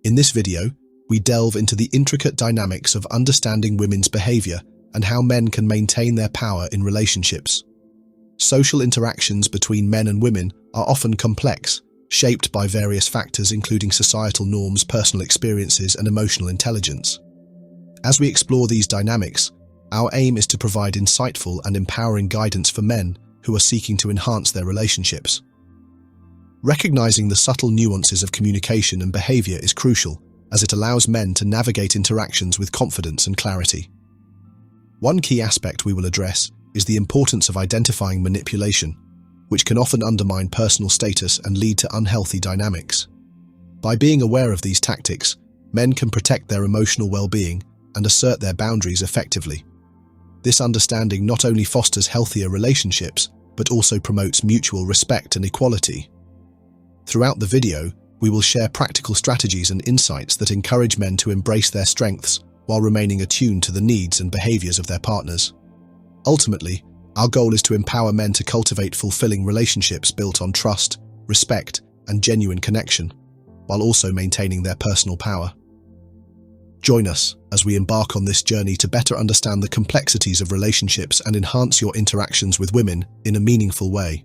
In this video, we delve into the intricate dynamics of understanding women's behavior and how men can maintain their power in relationships. Social interactions between men and women are often complex, shaped by various factors including societal norms, personal experiences, and emotional intelligence. As we explore these dynamics, our aim is to provide insightful and empowering guidance for men who are seeking to enhance their relationships. Recognizing the subtle nuances of communication and behavior is crucial, as it allows men to navigate interactions with confidence and clarity. One key aspect we will address is the importance of identifying manipulation, which can often undermine personal status and lead to unhealthy dynamics. By being aware of these tactics, men can protect their emotional well-being and assert their boundaries effectively. This understanding not only fosters healthier relationships, but also promotes mutual respect and equality. Throughout the video, we will share practical strategies and insights that encourage men to embrace their strengths while remaining attuned to the needs and behaviors of their partners. Ultimately, our goal is to empower men to cultivate fulfilling relationships built on trust, respect, and genuine connection, while also maintaining their personal power. Join us as we embark on this journey to better understand the complexities of relationships and enhance your interactions with women in a meaningful way.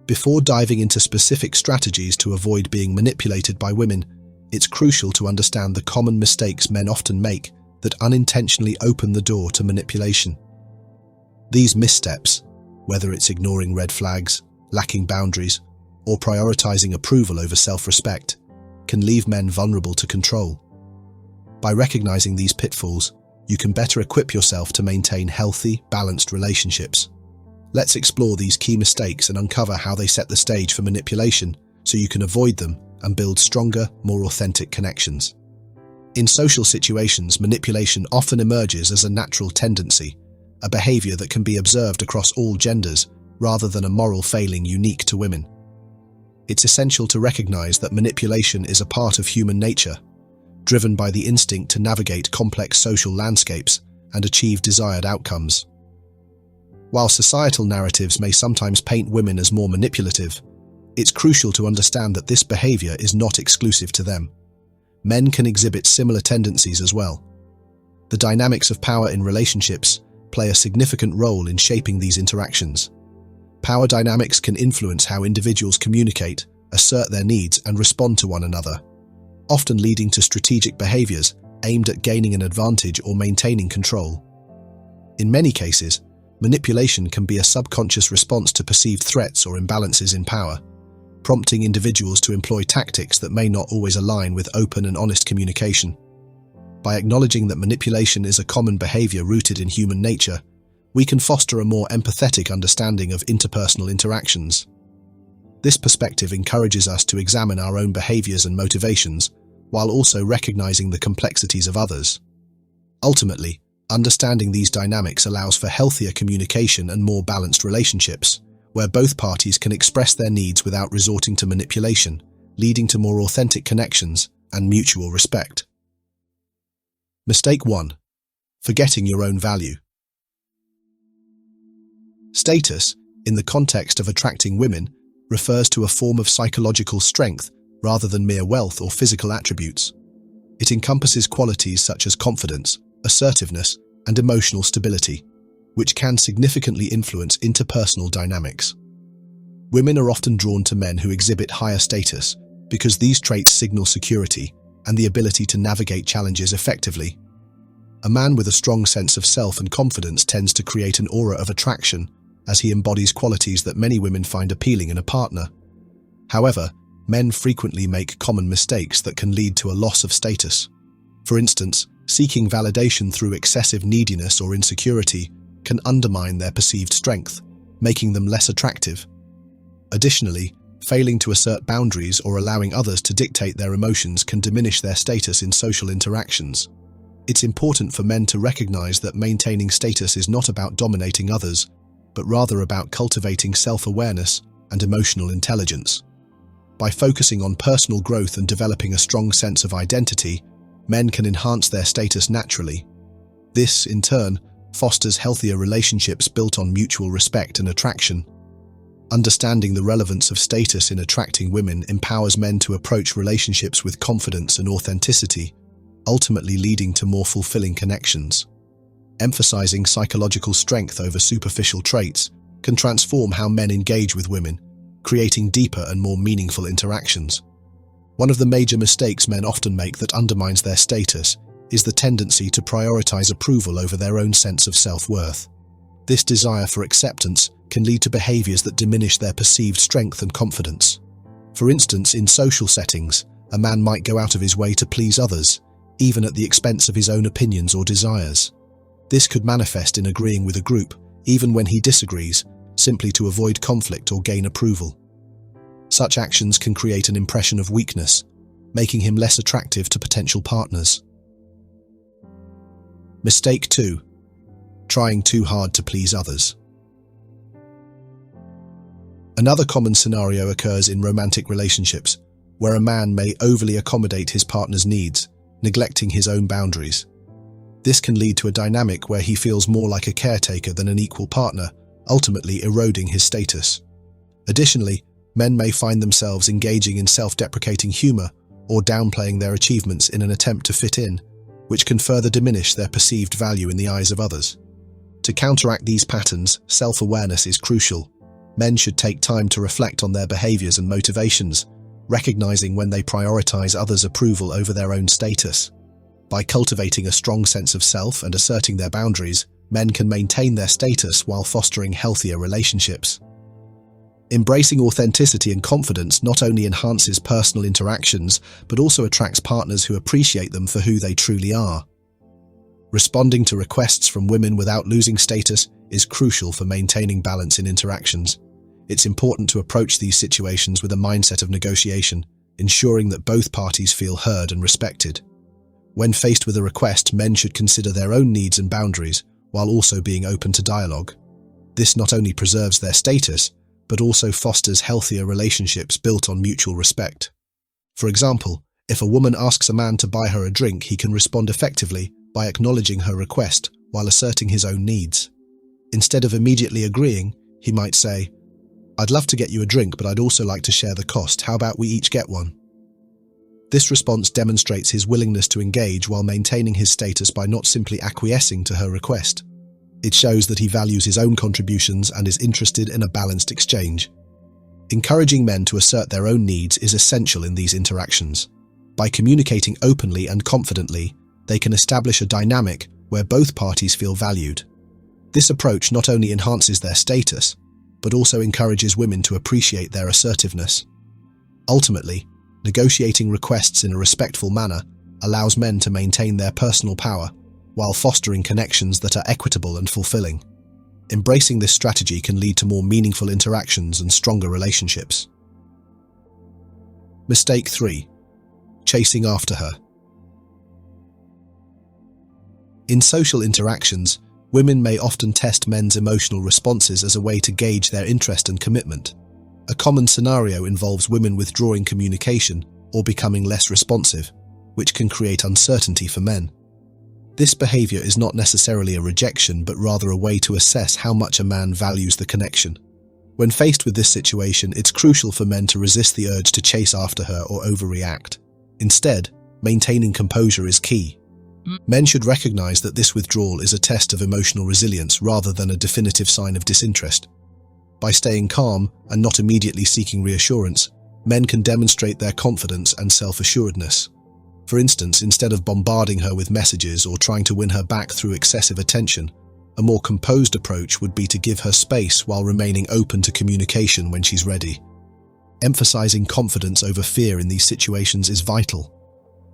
Before diving into specific strategies to avoid being manipulated by women, it's crucial to understand the common mistakes men often make that unintentionally open the door to manipulation. These missteps, whether it's ignoring red flags, lacking boundaries, or prioritizing approval over self-respect, can leave men vulnerable to control. By recognizing these pitfalls, you can better equip yourself to maintain healthy, balanced relationships. Let's explore these key mistakes and uncover how they set the stage for manipulation so you can avoid them and build stronger, more authentic connections. In social situations, manipulation often emerges as a natural tendency, a behavior that can be observed across all genders rather than a moral failing unique to women. It's essential to recognize that manipulation is a part of human nature, driven by the instinct to navigate complex social landscapes and achieve desired outcomes. While societal narratives may sometimes paint women as more manipulative, it's crucial to understand that this behavior is not exclusive to them. Men can exhibit similar tendencies as well. The dynamics of power in relationships play a significant role in shaping these interactions. Power dynamics can influence how individuals communicate, assert their needs, and respond to one another, often leading to strategic behaviors aimed at gaining an advantage or maintaining control. In many cases, manipulation can be a subconscious response to perceived threats or imbalances in power, prompting individuals to employ tactics that may not always align with open and honest communication. By acknowledging that manipulation is a common behavior rooted in human nature, we can foster a more empathetic understanding of interpersonal interactions. This perspective encourages us to examine our own behaviors and motivations, while also recognizing the complexities of others. Ultimately, understanding these dynamics allows for healthier communication and more balanced relationships, where both parties can express their needs without resorting to manipulation, leading to more authentic connections and mutual respect. Mistake 1. Forgetting your own value. Status, in the context of attracting women, refers to a form of psychological strength rather than mere wealth or physical attributes. It encompasses qualities such as confidence, assertiveness, and emotional stability, which can significantly influence interpersonal dynamics. Women are often drawn to men who exhibit higher status because these traits signal security and the ability to navigate challenges effectively. A man with a strong sense of self and confidence tends to create an aura of attraction as he embodies qualities that many women find appealing in a partner. However, men frequently make common mistakes that can lead to a loss of status. For instance, seeking validation through excessive neediness or insecurity can undermine their perceived strength, making them less attractive. Additionally, failing to assert boundaries or allowing others to dictate their emotions can diminish their status in social interactions. It's important for men to recognize that maintaining status is not about dominating others, but rather about cultivating self-awareness and emotional intelligence. By focusing on personal growth and developing a strong sense of identity, men can enhance their status naturally. This, in turn, fosters healthier relationships built on mutual respect and attraction. Understanding the relevance of status in attracting women empowers men to approach relationships with confidence and authenticity, ultimately leading to more fulfilling connections. Emphasizing psychological strength over superficial traits can transform how men engage with women, creating deeper and more meaningful interactions. One of the major mistakes men often make that undermines their status is the tendency to prioritize approval over their own sense of self-worth. This desire for acceptance can lead to behaviors that diminish their perceived strength and confidence. For instance, in social settings, a man might go out of his way to please others, even at the expense of his own opinions or desires. This could manifest in agreeing with a group, even when he disagrees, simply to avoid conflict or gain approval. Such actions can create an impression of weakness, making him less attractive to potential partners. Mistake 2. Trying too hard to please others. Another common scenario occurs in romantic relationships, where a man may overly accommodate his partner's needs, neglecting his own boundaries. This can lead to a dynamic where he feels more like a caretaker than an equal partner, ultimately eroding his status. Additionally, men may find themselves engaging in self-deprecating humor or downplaying their achievements in an attempt to fit in, which can further diminish their perceived value in the eyes of others. To counteract these patterns, self-awareness is crucial. Men should take time to reflect on their behaviors and motivations, recognizing when they prioritize others' approval over their own status. By cultivating a strong sense of self and asserting their boundaries, men can maintain their status while fostering healthier relationships. Embracing authenticity and confidence not only enhances personal interactions, but also attracts partners who appreciate them for who they truly are. Responding to requests from women without losing status is crucial for maintaining balance in interactions. It's important to approach these situations with a mindset of negotiation, ensuring that both parties feel heard and respected. When faced with a request, men should consider their own needs and boundaries, while also being open to dialogue. This not only preserves their status, but also fosters healthier relationships built on mutual respect. For example, if a woman asks a man to buy her a drink, he can respond effectively by acknowledging her request while asserting his own needs. Instead of immediately agreeing, he might say, "I'd love to get you a drink, but I'd also like to share the cost. How about we each get one?" This response demonstrates his willingness to engage while maintaining his status by not simply acquiescing to her request. It shows that he values his own contributions and is interested in a balanced exchange. Encouraging men to assert their own needs is essential in these interactions. By communicating openly and confidently, they can establish a dynamic where both parties feel valued. This approach not only enhances their status, but also encourages women to appreciate their assertiveness. Ultimately, negotiating requests in a respectful manner allows men to maintain their personal power while fostering connections that are equitable and fulfilling. Embracing this strategy can lead to more meaningful interactions and stronger relationships. Mistake 3. Chasing after her. In social interactions, women may often test men's emotional responses as a way to gauge their interest and commitment. A common scenario involves women withdrawing communication or becoming less responsive, which can create uncertainty for men. This behavior is not necessarily a rejection, but rather a way to assess how much a man values the connection. When faced with this situation, it's crucial for men to resist the urge to chase after her or overreact. Instead, maintaining composure is key. Men should recognize that this withdrawal is a test of emotional resilience rather than a definitive sign of disinterest. By staying calm and not immediately seeking reassurance, men can demonstrate their confidence and self-assuredness. For instance, instead of bombarding her with messages or trying to win her back through excessive attention, a more composed approach would be to give her space while remaining open to communication when she's ready. Emphasizing confidence over fear in these situations is vital.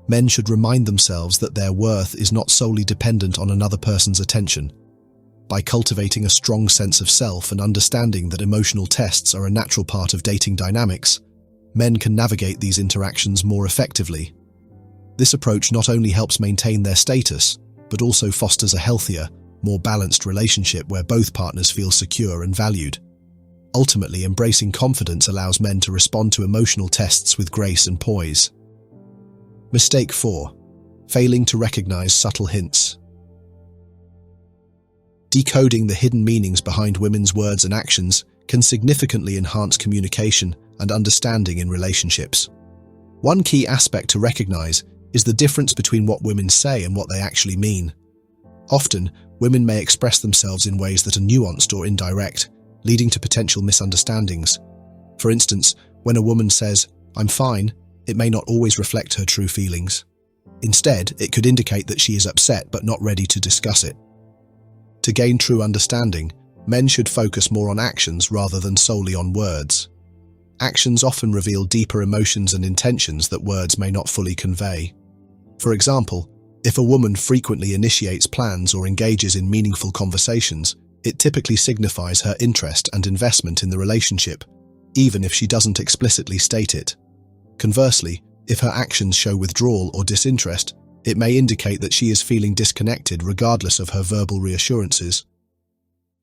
Men should remind themselves that their worth is not solely dependent on another person's attention. By cultivating a strong sense of self and understanding that emotional tests are a natural part of dating dynamics, men can navigate these interactions more effectively. This approach not only helps maintain their status, but also fosters a healthier, more balanced relationship where both partners feel secure and valued. Ultimately, embracing confidence allows men to respond to emotional tests with grace and poise. Mistake 4. Failing to recognize subtle hints. Decoding the hidden meanings behind women's words and actions can significantly enhance communication and understanding in relationships. One key aspect to recognize is the difference between what women say and what they actually mean. Often, women may express themselves in ways that are nuanced or indirect, leading to potential misunderstandings. For instance, when a woman says, "I'm fine," it may not always reflect her true feelings. Instead, it could indicate that she is upset but not ready to discuss it. To gain true understanding, men should focus more on actions rather than solely on words. Actions often reveal deeper emotions and intentions that words may not fully convey. For example, if a woman frequently initiates plans or engages in meaningful conversations, it typically signifies her interest and investment in the relationship, even if she doesn't explicitly state it. Conversely, if her actions show withdrawal or disinterest, it may indicate that she is feeling disconnected regardless of her verbal reassurances.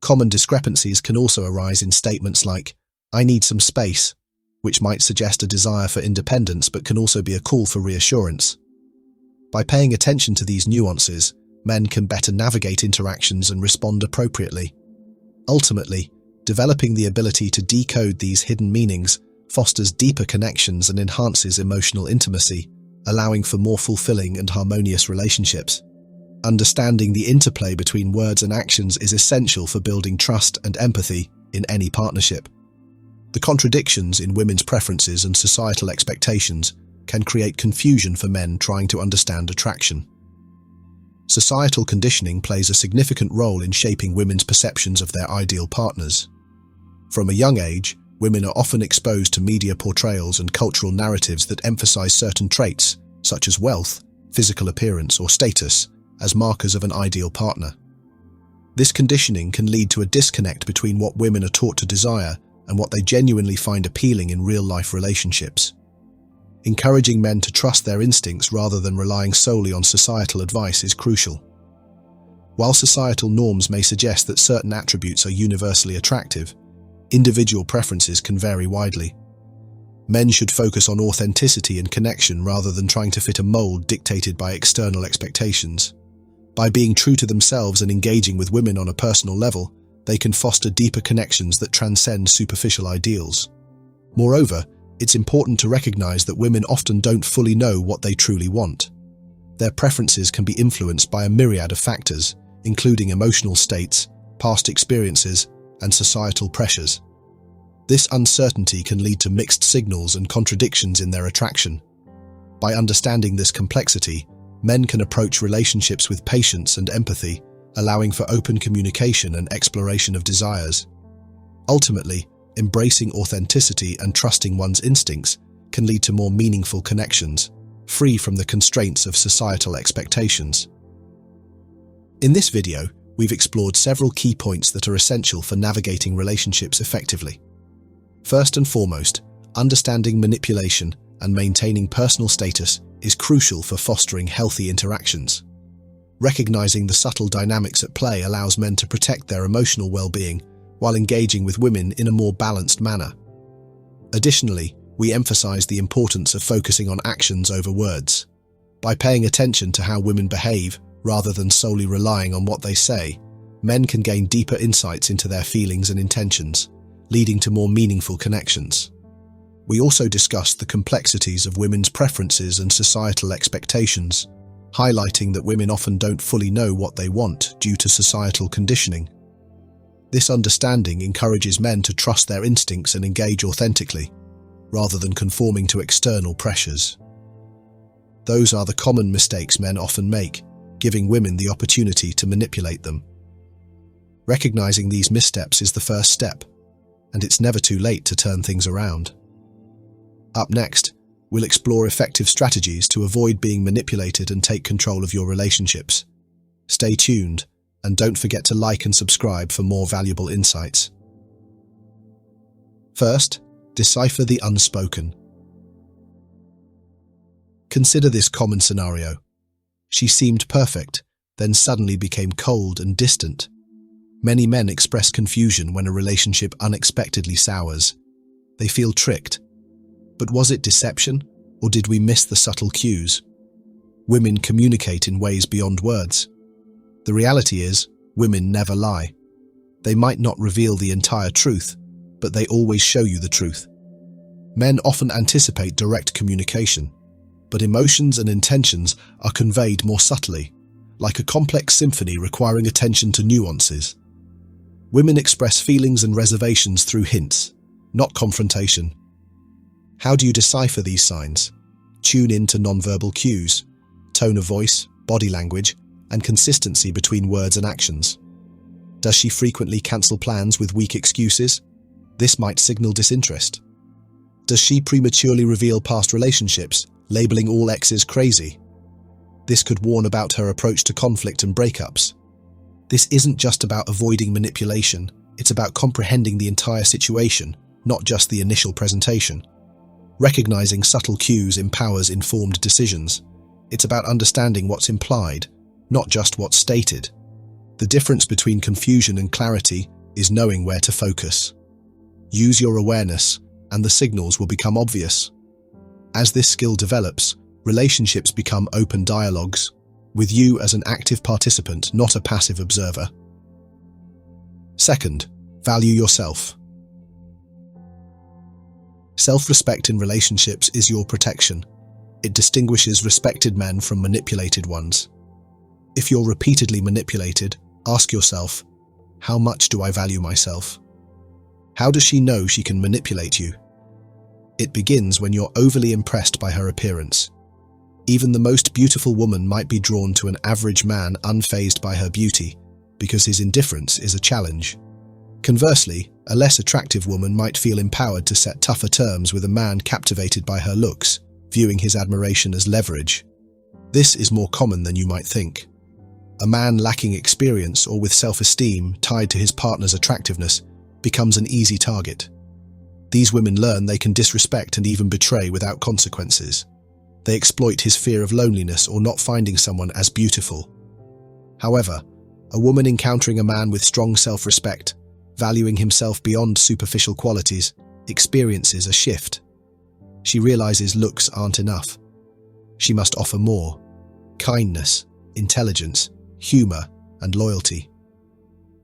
Common discrepancies can also arise in statements like, "I need some space," which might suggest a desire for independence but can also be a call for reassurance. By paying attention to these nuances, men can better navigate interactions and respond appropriately. Ultimately, developing the ability to decode these hidden meanings fosters deeper connections and enhances emotional intimacy, allowing for more fulfilling and harmonious relationships. Understanding the interplay between words and actions is essential for building trust and empathy in any partnership. The contradictions in women's preferences and societal expectations can create confusion for men trying to understand attraction. Societal conditioning plays a significant role in shaping women's perceptions of their ideal partners. From a young age, women are often exposed to media portrayals and cultural narratives that emphasize certain traits, such as wealth, physical appearance, or status, as markers of an ideal partner. This conditioning can lead to a disconnect between what women are taught to desire and what they genuinely find appealing in real-life relationships. Encouraging men to trust their instincts rather than relying solely on societal advice is crucial. While societal norms may suggest that certain attributes are universally attractive, individual preferences can vary widely. Men should focus on authenticity and connection rather than trying to fit a mold dictated by external expectations. By being true to themselves and engaging with women on a personal level, they can foster deeper connections that transcend superficial ideals. Moreover, it's important to recognize that women often don't fully know what they truly want. Their preferences can be influenced by a myriad of factors, including emotional states, past experiences, and societal pressures. This uncertainty can lead to mixed signals and contradictions in their attraction. By understanding this complexity, men can approach relationships with patience and empathy, allowing for open communication and exploration of desires. Ultimately, embracing authenticity and trusting one's instincts can lead to more meaningful connections, free from the constraints of societal expectations. In this video, we've explored several key points that are essential for navigating relationships effectively. First and foremost, understanding manipulation and maintaining personal status is crucial for fostering healthy interactions. Recognizing the subtle dynamics at play allows men to protect their emotional well-being while engaging with women in a more balanced manner. Additionally, we emphasize the importance of focusing on actions over words. By paying attention to how women behave rather than solely relying on what they say, men can gain deeper insights into their feelings and intentions, leading to more meaningful connections. We also discussed the complexities of women's preferences and societal expectations, highlighting that women often don't fully know what they want due to societal conditioning. This understanding encourages men to trust their instincts and engage authentically, rather than conforming to external pressures. Those are the common mistakes men often make, giving women the opportunity to manipulate them. Recognizing these missteps is the first step, and it's never too late to turn things around. Up next, we'll explore effective strategies to avoid being manipulated and take control of your relationships. Stay tuned, and don't forget to like and subscribe for more valuable insights. First, decipher the unspoken. Consider this common scenario. She seemed perfect, then suddenly became cold and distant. Many men express confusion when a relationship unexpectedly sours. They feel tricked. But was it deception, or did we miss the subtle cues? Women communicate in ways beyond words. The reality is, women never lie. They might not reveal the entire truth, but they always show you the truth. Men often anticipate direct communication, but emotions and intentions are conveyed more subtly, like a complex symphony requiring attention to nuances. Women express feelings and reservations through hints, not confrontation. How do you decipher these signs? Tune in to nonverbal cues, tone of voice, body language, and consistency between words and actions. Does she frequently cancel plans with weak excuses? This might signal disinterest. Does she prematurely reveal past relationships, labeling all exes crazy? This could warn about her approach to conflict and breakups. This isn't just about avoiding manipulation, it's about comprehending the entire situation, not just the initial presentation. Recognizing subtle cues empowers informed decisions. It's about understanding what's implied, not just what's stated. The difference between confusion and clarity is knowing where to focus. Use your awareness, and the signals will become obvious. As this skill develops, relationships become open dialogues, with you as an active participant, not a passive observer. Second, value yourself. Self-respect in relationships is your protection. It distinguishes respected men from manipulated ones. If you're repeatedly manipulated, ask yourself, how much do I value myself? How does she know she can manipulate you? It begins when you're overly impressed by her appearance. Even the most beautiful woman might be drawn to an average man unfazed by her beauty, because his indifference is a challenge. Conversely, a less attractive woman might feel empowered to set tougher terms with a man captivated by her looks, viewing his admiration as leverage. This is more common than you might think. A man lacking experience or with self-esteem tied to his partner's attractiveness becomes an easy target. These women learn they can disrespect and even betray without consequences. They exploit his fear of loneliness or not finding someone as beautiful. However, a woman encountering a man with strong self-respect, valuing himself beyond superficial qualities, experiences a shift. She realizes looks aren't enough. She must offer more: kindness, intelligence, humor, and loyalty.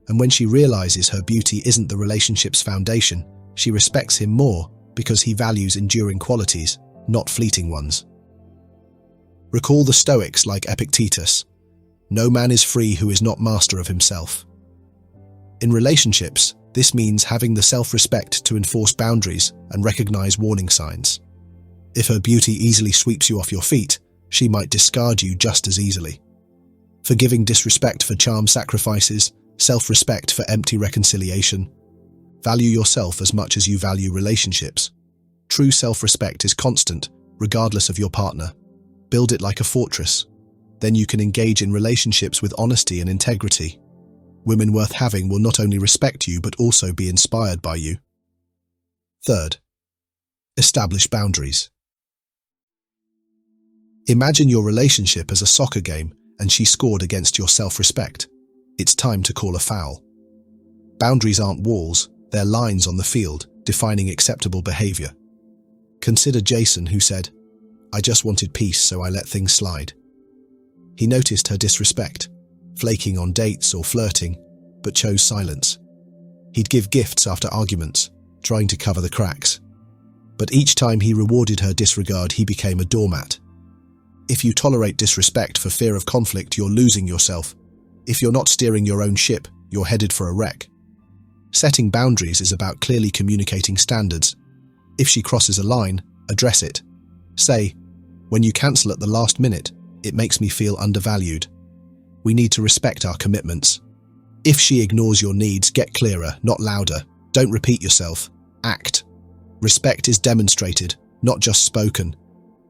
And when she realizes her beauty isn't the relationship's foundation, she respects him more because he values enduring qualities, not fleeting ones. Recall the Stoics like Epictetus. No man is free who is not master of himself. In relationships, this means having the self-respect to enforce boundaries and recognize warning signs. If her beauty easily sweeps you off your feet, she might discard you just as easily. Forgiving disrespect for charm sacrifices, self-respect for empty reconciliation. Value yourself as much as you value relationships. True self-respect is constant, regardless of your partner. Build it like a fortress. Then you can engage in relationships with honesty and integrity. Women worth having will not only respect you, but also be inspired by you. Third, establish boundaries. Imagine your relationship as a soccer game and she scored against your self-respect. It's time to call a foul. Boundaries aren't walls, they're lines on the field, defining acceptable behavior. Consider Jason, who said, "I just wanted peace, so I let things slide." He noticed her disrespect, flaking on dates or flirting, but chose silence. He'd give gifts after arguments, trying to cover the cracks. But each time he rewarded her disregard, he became a doormat. If you tolerate disrespect for fear of conflict, you're losing yourself. If you're not steering your own ship, you're headed for a wreck. Setting boundaries is about clearly communicating standards. If she crosses a line, address it. Say, "When you cancel at the last minute, it makes me feel undervalued." We need to respect our commitments. If she ignores your needs, get clearer, not louder. Don't repeat yourself. Act. Respect is demonstrated, not just spoken.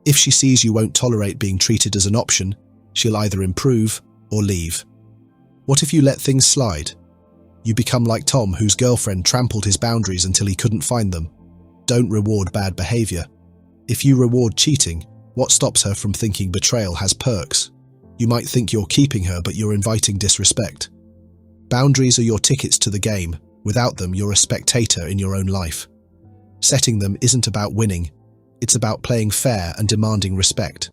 If she sees you won't tolerate being treated as an option, she'll either improve or leave. What if you let things slide? You become like Tom, whose girlfriend trampled his boundaries until he couldn't find them. Don't reward bad behavior. If you reward cheating, what stops her from thinking betrayal has perks? You might think you're keeping her, but you're inviting disrespect. Boundaries are your tickets to the game. Without them, you're a spectator in your own life. Setting them isn't about winning. It's about playing fair and demanding respect.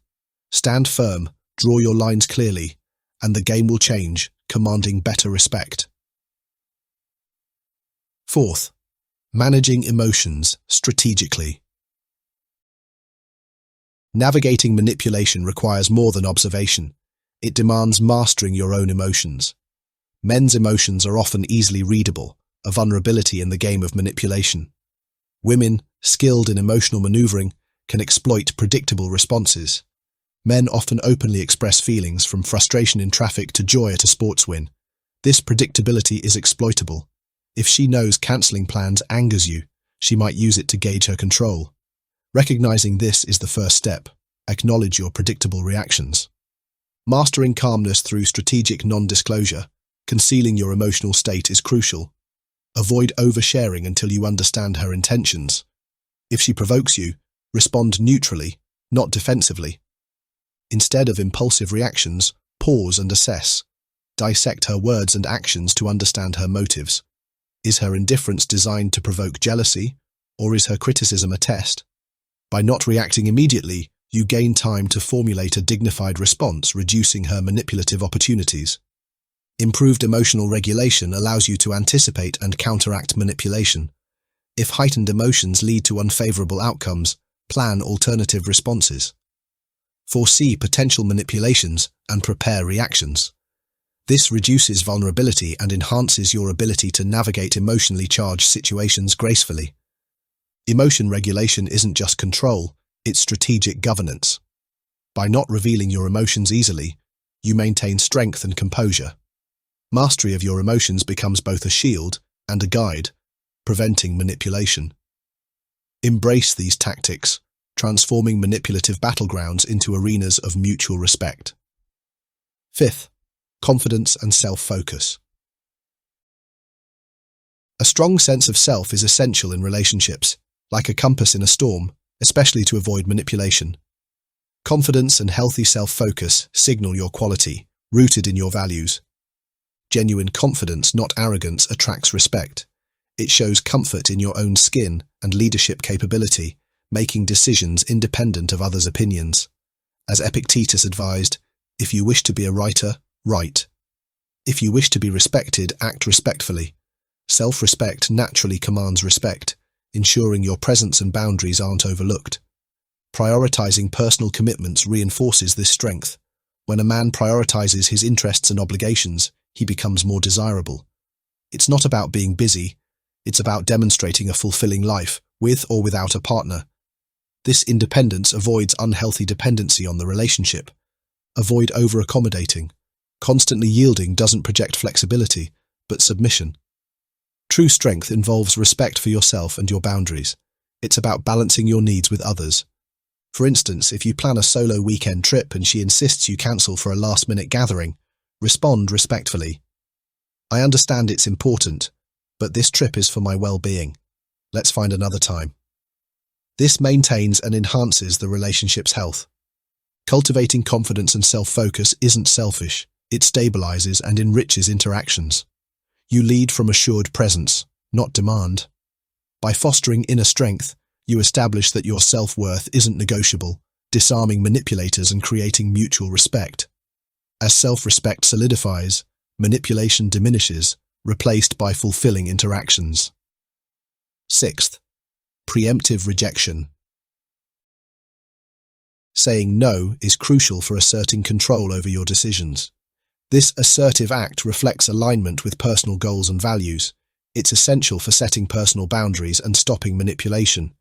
Stand firm, draw your lines clearly, and the game will change, commanding better respect. Fourth, Managing emotions strategically. Navigating manipulation requires more than observation. It demands mastering your own emotions. Men's emotions are often easily readable, a vulnerability in the game of manipulation. Women, skilled in emotional maneuvering, can exploit predictable responses. Men often openly express feelings from frustration in traffic to joy at a sports win. This predictability is exploitable. If she knows cancelling plans angers you, she might use it to gauge her control. Recognizing this is the first step. Acknowledge your predictable reactions. Mastering calmness through strategic non-disclosure. Concealing your emotional state is crucial. Avoid oversharing until you understand her intentions. If she provokes you, respond neutrally, not defensively. Instead of impulsive reactions, pause and assess. Dissect her words and actions to understand her motives. Is her indifference designed to provoke jealousy, or is her criticism a test? By not reacting immediately, you gain time to formulate a dignified response, reducing her manipulative opportunities. Improved emotional regulation allows you to anticipate and counteract manipulation. If heightened emotions lead to unfavorable outcomes, plan alternative responses. Foresee potential manipulations and prepare reactions. This reduces vulnerability and enhances your ability to navigate emotionally charged situations gracefully. Emotion regulation isn't just control, it's strategic governance. By not revealing your emotions easily, you maintain strength and composure. Mastery of your emotions becomes both a shield and a guide, preventing manipulation. Embrace these tactics, transforming manipulative battlegrounds into arenas of mutual respect. Fifth, confidence and self-focus. A strong sense of self is essential in relationships, like a compass in a storm, especially to avoid manipulation. Confidence and healthy self-focus signal your quality, rooted in your values. Genuine confidence, not arrogance, attracts respect. It shows comfort in your own skin and leadership capability, making decisions independent of others' opinions. As Epictetus advised, if you wish to be a writer, write. If you wish to be respected, act respectfully. Self-respect naturally commands respect, ensuring your presence and boundaries aren't overlooked. Prioritizing personal commitments reinforces this strength. When a man prioritizes his interests and obligations, he becomes more desirable. It's not about being busy, it's about demonstrating a fulfilling life, with or without a partner. This independence avoids unhealthy dependency on the relationship. Avoid over-accommodating. Constantly yielding doesn't project flexibility, but submission. True strength involves respect for yourself and your boundaries. It's about balancing your needs with others. For instance, if you plan a solo weekend trip and she insists you cancel for a last-minute gathering, respond respectfully. I understand it's important, but this trip is for my well-being. Let's find another time. This maintains and enhances the relationship's health. Cultivating confidence and self-focus isn't selfish. It stabilizes and enriches interactions. You lead from assured presence, not demand. By fostering inner strength, you establish that your self-worth isn't negotiable, disarming manipulators and creating mutual respect. As self-respect solidifies, manipulation diminishes, replaced by fulfilling interactions. Sixth, preemptive rejection. Saying no is crucial for asserting control over your decisions. This assertive act reflects alignment with personal goals and values. It's essential for setting personal boundaries and stopping manipulation.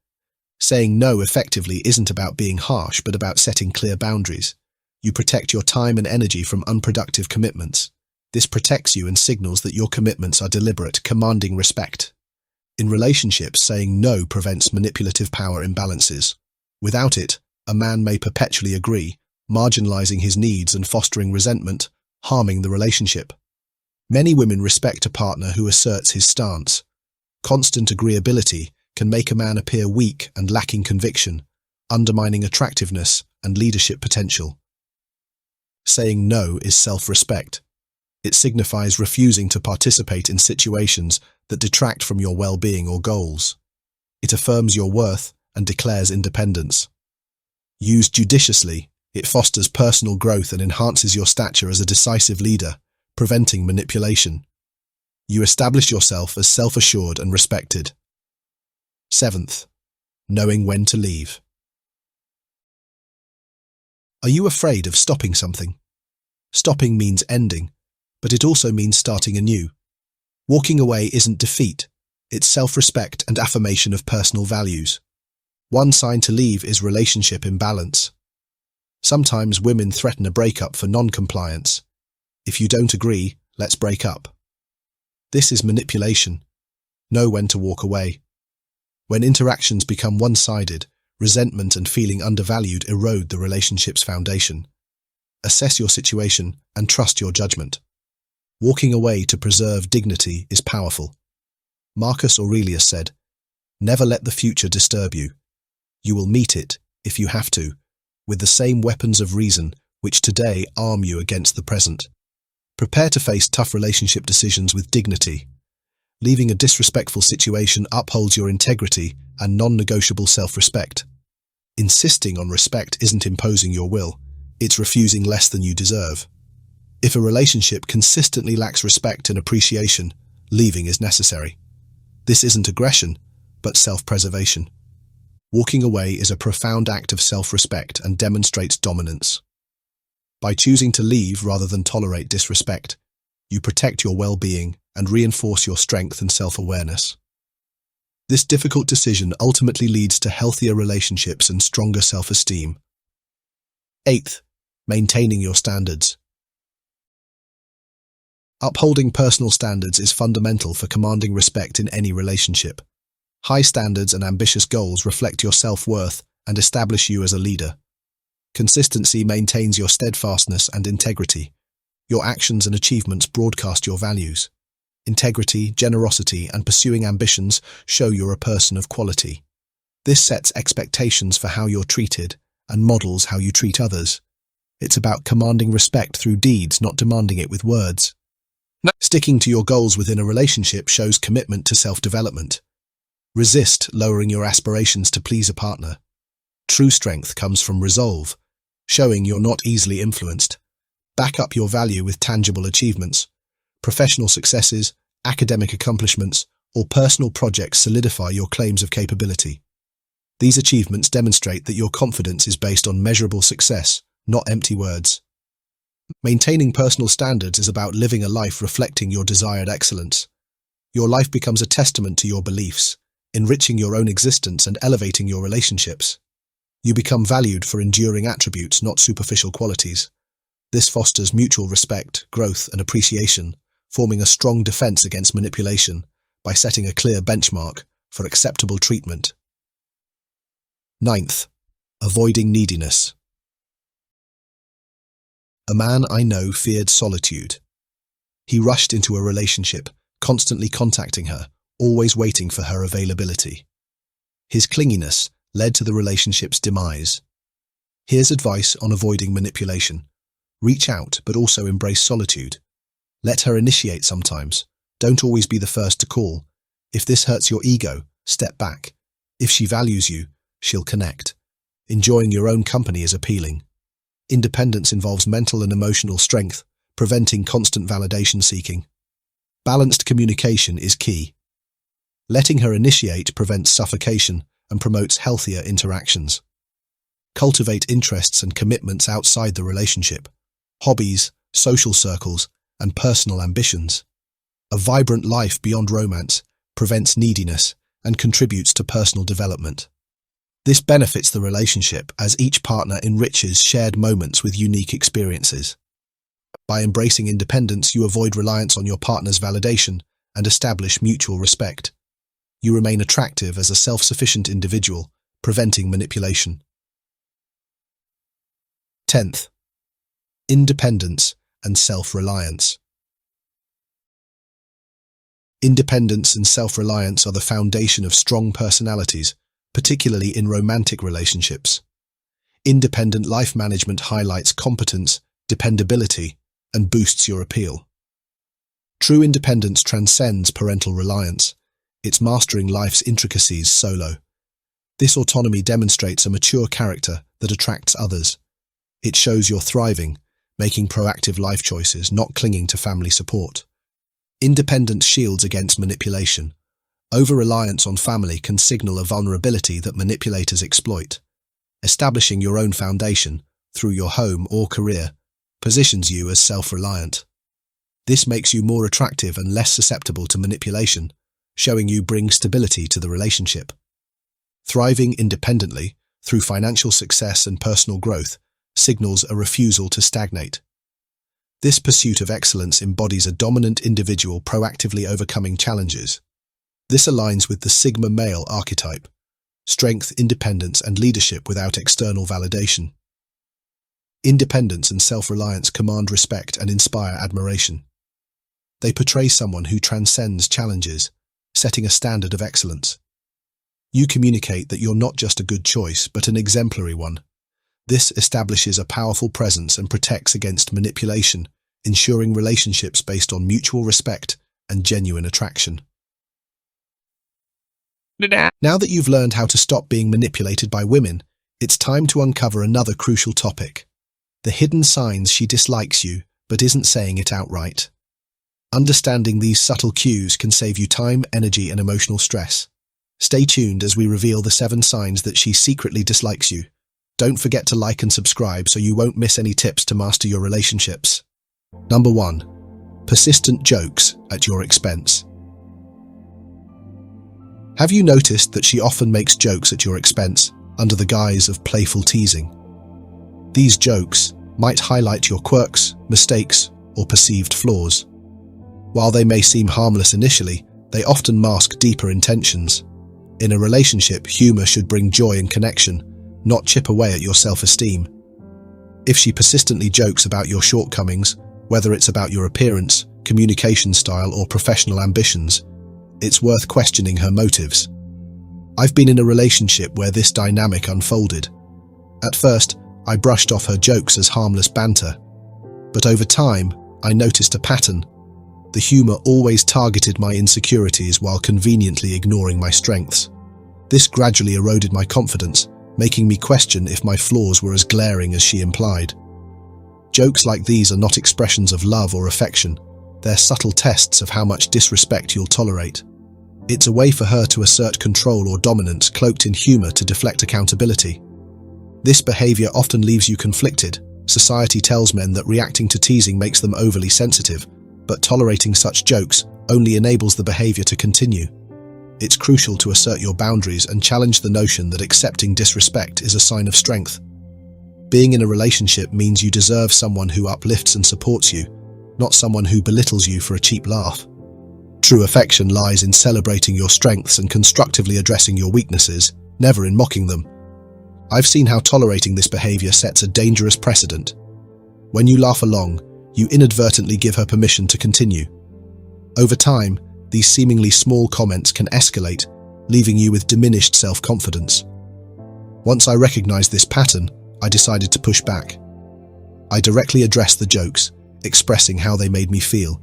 Saying no effectively isn't about being harsh, but about setting clear boundaries. You protect your time and energy from unproductive commitments. This protects you and signals that your commitments are deliberate, commanding respect. In relationships, saying no prevents manipulative power imbalances. Without it, a man may perpetually agree, marginalizing his needs and fostering resentment, harming the relationship. Many women respect a partner who asserts his stance. Constant agreeability can make a man appear weak and lacking conviction, undermining attractiveness and leadership potential. Saying no is self-respect. It signifies refusing to participate in situations that detract from your well-being or goals. It affirms your worth and declares independence. Used judiciously, it fosters personal growth and enhances your stature as a decisive leader, preventing manipulation. You establish yourself as self-assured and respected. 7th, knowing when to leave. Are you afraid of stopping something? Stopping means ending, but it also means starting anew. Walking away isn't defeat, it's self-respect and affirmation of personal values. One sign to leave is relationship imbalance. Sometimes women threaten a breakup for non-compliance. If you don't agree, let's break up. This is manipulation. Know when to walk away. When interactions become one-sided, resentment and feeling undervalued erode the relationship's foundation. Assess your situation and trust your judgment. Walking away to preserve dignity is powerful. Marcus Aurelius said, "Never let the future disturb you. You will meet it, if you have to, with the same weapons of reason which today arm you against the present. Prepare to face tough relationship decisions with dignity. Leaving a disrespectful situation upholds your integrity and non-negotiable self-respect. Insisting on respect isn't imposing your will, it's refusing less than you deserve. If a relationship consistently lacks respect and appreciation, leaving is necessary. This isn't aggression, but self-preservation. Walking away is a profound act of self-respect and demonstrates dominance. By choosing to leave rather than tolerate disrespect, you protect your well-being and reinforce your strength and self-awareness. This difficult decision ultimately leads to healthier relationships and stronger self-esteem. 8th, maintaining your standards. Upholding personal standards is fundamental for commanding respect in any relationship. High standards and ambitious goals reflect your self-worth and establish you as a leader. Consistency maintains your steadfastness and integrity. Your actions and achievements broadcast your values. Integrity, generosity, and pursuing ambitions show you're a person of quality. This sets expectations for how you're treated and models how you treat others. It's about commanding respect through deeds, not demanding it with words. Sticking to your goals within a relationship shows commitment to self-development. Resist lowering your aspirations to please a partner. True strength comes from resolve, showing you're not easily influenced. Back up your value with tangible achievements. Professional successes, academic accomplishments, or personal projects solidify your claims of capability. These achievements demonstrate that your confidence is based on measurable success, not empty words. Maintaining personal standards is about living a life reflecting your desired excellence. Your life becomes a testament to your beliefs, enriching your own existence and elevating your relationships. You become valued for enduring attributes, not superficial qualities. This fosters mutual respect, growth, and appreciation, forming a strong defense against manipulation by setting a clear benchmark for acceptable treatment. 9th, avoiding neediness. A man I know feared solitude. He rushed into a relationship, constantly contacting her, always waiting for her availability. His clinginess led to the relationship's demise. Here's advice on avoiding manipulation. Reach out, but also embrace solitude. Let her initiate sometimes. Don't always be the first to call. If this hurts your ego, step back. If she values you, she'll connect. Enjoying your own company is appealing. Independence involves mental and emotional strength, preventing constant validation seeking. Balanced communication is key. Letting her initiate prevents suffocation and promotes healthier interactions. Cultivate interests and commitments outside the relationship, hobbies, social circles, and personal ambitions. A vibrant life beyond romance prevents neediness and contributes to personal development. This benefits the relationship as each partner enriches shared moments with unique experiences. By embracing independence, you avoid reliance on your partner's validation and establish mutual respect. You remain attractive as a self-sufficient individual, preventing manipulation. 10th, independence and self-reliance. Independence and self-reliance are the foundation of strong personalities, particularly in romantic relationships. Independent life management highlights competence, dependability, and boosts your appeal. True independence transcends parental reliance. It's mastering life's intricacies solo. This autonomy demonstrates a mature character that attracts others. It shows you're thriving, making proactive life choices, not clinging to family support. Independence shields against manipulation. Over-reliance on family can signal a vulnerability that manipulators exploit. Establishing your own foundation, through your home or career, positions you as self-reliant. This makes you more attractive and less susceptible to manipulation, showing you bring stability to the relationship. Thriving independently, through financial success and personal growth, signals a refusal to stagnate. This pursuit of excellence embodies a dominant individual proactively overcoming challenges. This aligns with the Sigma male archetype: strength, independence, and leadership without external validation. Independence and self-reliance command respect and inspire admiration. They portray someone who transcends challenges, setting a standard of excellence. You communicate that you're not just a good choice, but an exemplary one. This establishes a powerful presence and protects against manipulation, ensuring relationships based on mutual respect and genuine attraction. Now that you've learned how to stop being manipulated by women, it's time to uncover another crucial topic: the hidden signs she dislikes you, but isn't saying it outright. Understanding these subtle cues can save you time, energy, and emotional stress. Stay tuned as we reveal the 7 signs that she secretly dislikes you. Don't forget to like and subscribe so you won't miss any tips to master your relationships. Number 1. Persistent jokes at your expense. Have you noticed that she often makes jokes at your expense, under the guise of playful teasing? These jokes might highlight your quirks, mistakes, or perceived flaws. While they may seem harmless initially, they often mask deeper intentions. In a relationship, humor should bring joy and connection, not chip away at your self-esteem. If she persistently jokes about your shortcomings, whether it's about your appearance, communication style, or professional ambitions, it's worth questioning her motives. I've been in a relationship where this dynamic unfolded. At first, I brushed off her jokes as harmless banter. But over time, I noticed a pattern. The humor always targeted my insecurities while conveniently ignoring my strengths. This gradually eroded my confidence, making me question if my flaws were as glaring as she implied. Jokes like these are not expressions of love or affection. They're subtle tests of how much disrespect you'll tolerate. It's a way for her to assert control or dominance cloaked in humor to deflect accountability. This behavior often leaves you conflicted. Society tells men that reacting to teasing makes them overly sensitive, but tolerating such jokes only enables the behavior to continue. It's crucial to assert your boundaries and challenge the notion that accepting disrespect is a sign of strength. Being in a relationship means you deserve someone who uplifts and supports you, not someone who belittles you for a cheap laugh. True affection lies in celebrating your strengths and constructively addressing your weaknesses, never in mocking them. I've seen how tolerating this behavior sets a dangerous precedent. When you laugh along, you inadvertently give her permission to continue. Over time, these seemingly small comments can escalate, leaving you with diminished self-confidence. Once I recognized this pattern, I decided to push back. I directly addressed the jokes, expressing how they made me feel.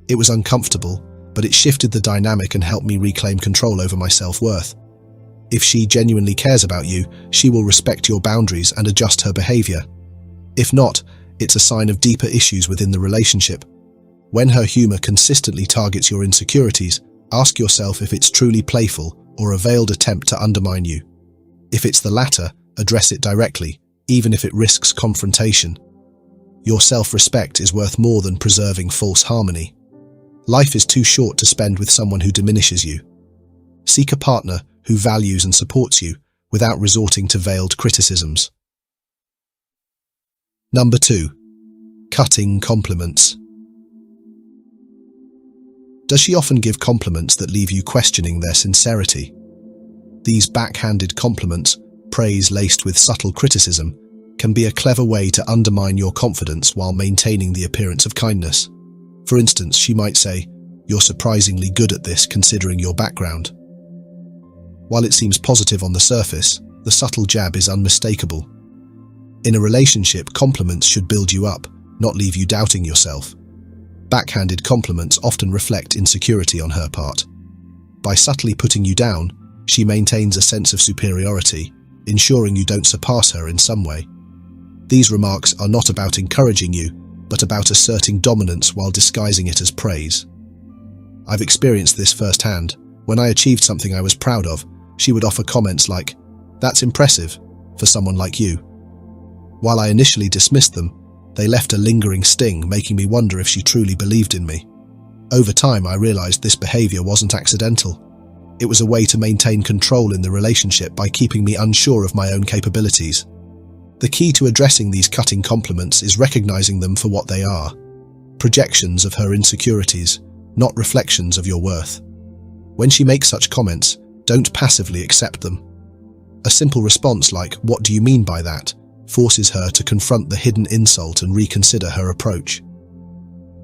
It was uncomfortable, but it shifted the dynamic and helped me reclaim control over my self-worth. If she genuinely cares about you, she will respect your boundaries and adjust her behavior. If not, it's a sign of deeper issues within the relationship. When her humor consistently targets your insecurities, ask yourself if it's truly playful or a veiled attempt to undermine you. If it's the latter, address it directly, even if it risks confrontation. Your self-respect is worth more than preserving false harmony. Life is too short to spend with someone who diminishes you. Seek a partner who values and supports you without resorting to veiled criticisms. Number 2. Cutting compliments. Does she often give compliments that leave you questioning their sincerity? These backhanded compliments, praise laced with subtle criticism, can be a clever way to undermine your confidence while maintaining the appearance of kindness. For instance, she might say, "You're surprisingly good at this considering your background." While it seems positive on the surface, the subtle jab is unmistakable. In a relationship, compliments should build you up, not leave you doubting yourself. Backhanded compliments often reflect insecurity on her part. By subtly putting you down, she maintains a sense of superiority, ensuring you don't surpass her in some way. These remarks are not about encouraging you, but about asserting dominance while disguising it as praise. I've experienced this firsthand, When I achieved something I was proud of, she would offer comments like, "That's impressive for someone like you." While I initially dismissed them, they left a lingering sting, making me wonder if she truly believed in me. Over time, I realized this behavior wasn't accidental. It was a way to maintain control in the relationship by keeping me unsure of my own capabilities. The key to addressing these cutting compliments is recognizing them for what they are: projections of her insecurities, not reflections of your worth. When she makes such comments, don't passively accept them. A simple response like, "What do you mean by that?" forces her to confront the hidden insult and reconsider her approach.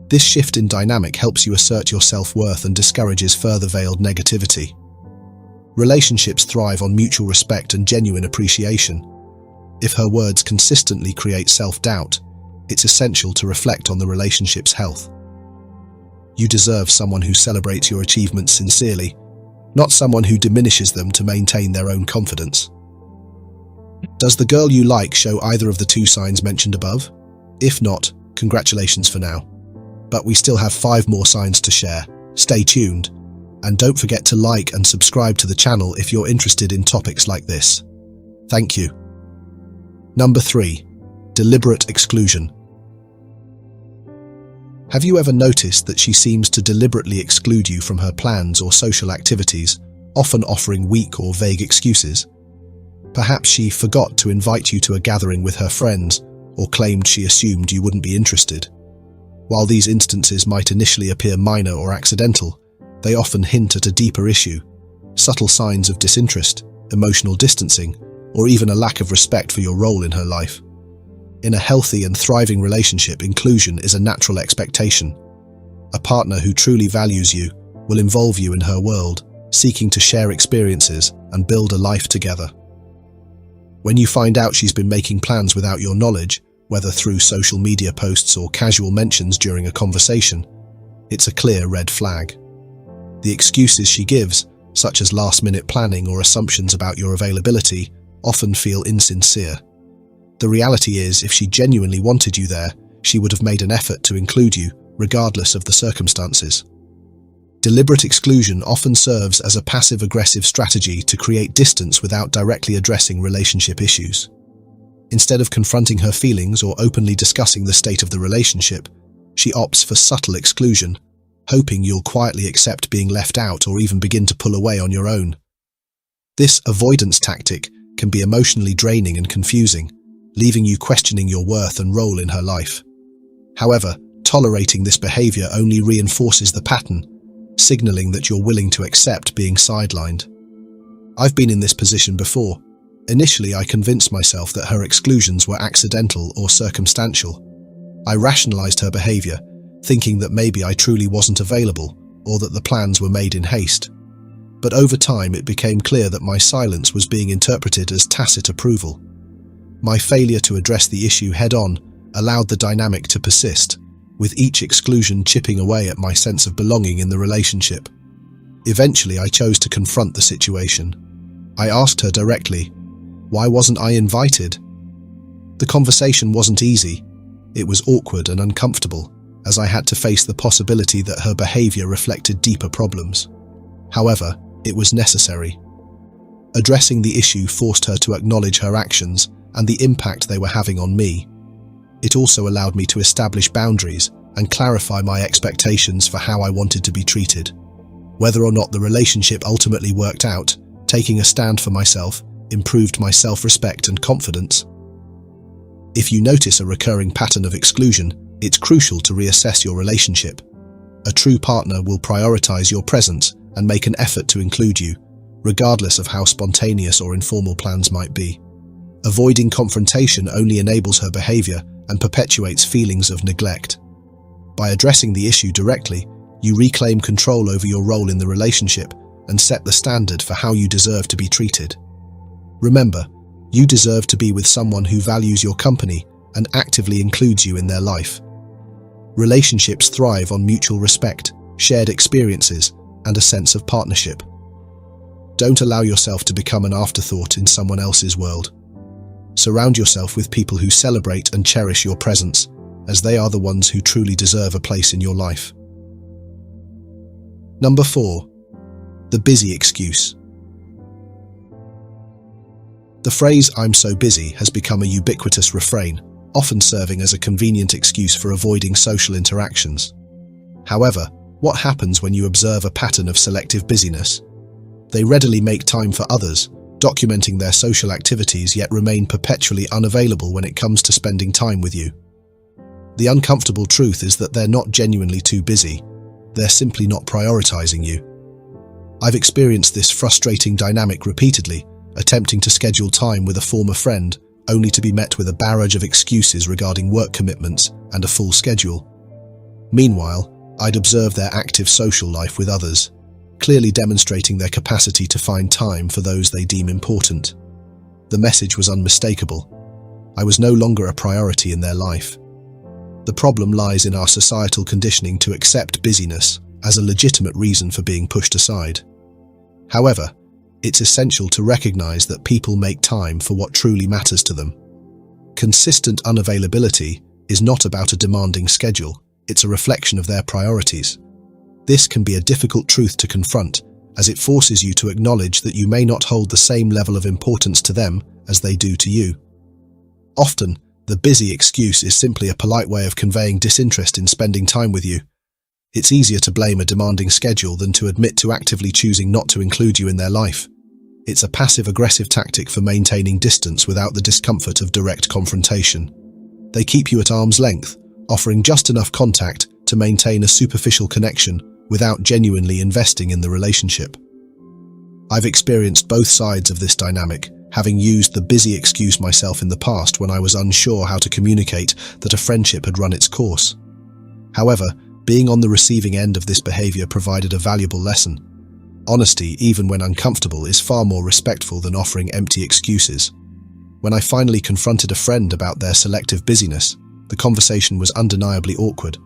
This shift in dynamic helps you assert your self-worth and discourages further veiled negativity. Relationships thrive on mutual respect and genuine appreciation. If her words consistently create self-doubt, it's essential to reflect on the relationship's health. You deserve someone who celebrates your achievements sincerely, not someone who diminishes them to maintain their own confidence. Does the girl you like show either of the two signs mentioned above? If not, congratulations for now. But we still have 5 more signs to share. Stay tuned, and don't forget to like and subscribe to the channel if you're interested in topics like this. Thank you. Number 3. Deliberate exclusion. Have you ever noticed that she seems to deliberately exclude you from her plans or social activities, often offering weak or vague excuses? Perhaps she forgot to invite you to a gathering with her friends, or claimed she assumed you wouldn't be interested. While these instances might initially appear minor or accidental, they often hint at a deeper issue: subtle signs of disinterest, emotional distancing, or even a lack of respect for your role in her life. In a healthy and thriving relationship, inclusion is a natural expectation. A partner who truly values you will involve you in her world, seeking to share experiences and build a life together. When you find out she's been making plans without your knowledge, whether through social media posts or casual mentions during a conversation, it's a clear red flag. The excuses she gives, such as last-minute planning or assumptions about your availability, often feel insincere. The reality is, if she genuinely wanted you there, she would have made an effort to include you, regardless of the circumstances. Deliberate exclusion often serves as a passive-aggressive strategy to create distance without directly addressing relationship issues. Instead of confronting her feelings or openly discussing the state of the relationship, she opts for subtle exclusion, hoping you'll quietly accept being left out or even begin to pull away on your own. This avoidance tactic can be emotionally draining and confusing, leaving you questioning your worth and role in her life. However, tolerating this behavior only reinforces the pattern, signaling that you're willing to accept being sidelined. I've been in this position before. Initially, I convinced myself that her exclusions were accidental or circumstantial. I rationalized her behavior, thinking that maybe I truly wasn't available or that the plans were made in haste. But over time, it became clear that my silence was being interpreted as tacit approval. My failure to address the issue head-on allowed the dynamic to persist, with each exclusion chipping away at my sense of belonging in the relationship. Eventually, I chose to confront the situation. I asked her directly, "Why wasn't I invited?" The conversation wasn't easy. It was awkward and uncomfortable, as I had to face the possibility that her behavior reflected deeper problems. However, it was necessary. Addressing the issue forced her to acknowledge her actions and the impact they were having on me. It also allowed me to establish boundaries and clarify my expectations for how I wanted to be treated. Whether or not the relationship ultimately worked out, taking a stand for myself improved my self-respect and confidence. If you notice a recurring pattern of exclusion, it's crucial to reassess your relationship. A true partner will prioritize your presence and make an effort to include you, regardless of how spontaneous or informal plans might be. Avoiding confrontation only enables her behavior and perpetuates feelings of neglect. By addressing the issue directly, you reclaim control over your role in the relationship and set the standard for how you deserve to be treated. Remember, you deserve to be with someone who values your company and actively includes you in their life. Relationships thrive on mutual respect, shared experiences, and a sense of partnership. Don't allow yourself to become an afterthought in someone else's world. Surround yourself with people who celebrate and cherish your presence, as they are the ones who truly deserve a place in your life. Number 4. The busy excuse. The phrase "I'm so busy" has become a ubiquitous refrain, often serving as a convenient excuse for avoiding social interactions. However, what happens when you observe a pattern of selective busyness? They readily make time for others, documenting their social activities, yet remain perpetually unavailable when it comes to spending time with you. The uncomfortable truth is that they're not genuinely too busy, they're simply not prioritizing you. I've experienced this frustrating dynamic repeatedly, attempting to schedule time with a former friend, only to be met with a barrage of excuses regarding work commitments and a full schedule. Meanwhile, I'd observe their active social life with others, clearly demonstrating their capacity to find time for those they deem important. The message was unmistakable. I was no longer a priority in their life. The problem lies in our societal conditioning to accept busyness as a legitimate reason for being pushed aside. However, it's essential to recognize that people make time for what truly matters to them. Consistent unavailability is not about a demanding schedule, it's a reflection of their priorities. This can be a difficult truth to confront, as it forces you to acknowledge that you may not hold the same level of importance to them as they do to you. Often, the busy excuse is simply a polite way of conveying disinterest in spending time with you. It's easier to blame a demanding schedule than to admit to actively choosing not to include you in their life. It's a passive-aggressive tactic for maintaining distance without the discomfort of direct confrontation. They keep you at arm's length, offering just enough contact to maintain a superficial connection without genuinely investing in the relationship. I've experienced both sides of this dynamic, having used the busy excuse myself in the past when I was unsure how to communicate that a friendship had run its course. However, being on the receiving end of this behavior provided a valuable lesson. Honesty, even when uncomfortable, is far more respectful than offering empty excuses. When I finally confronted a friend about their selective busyness, the conversation was undeniably awkward,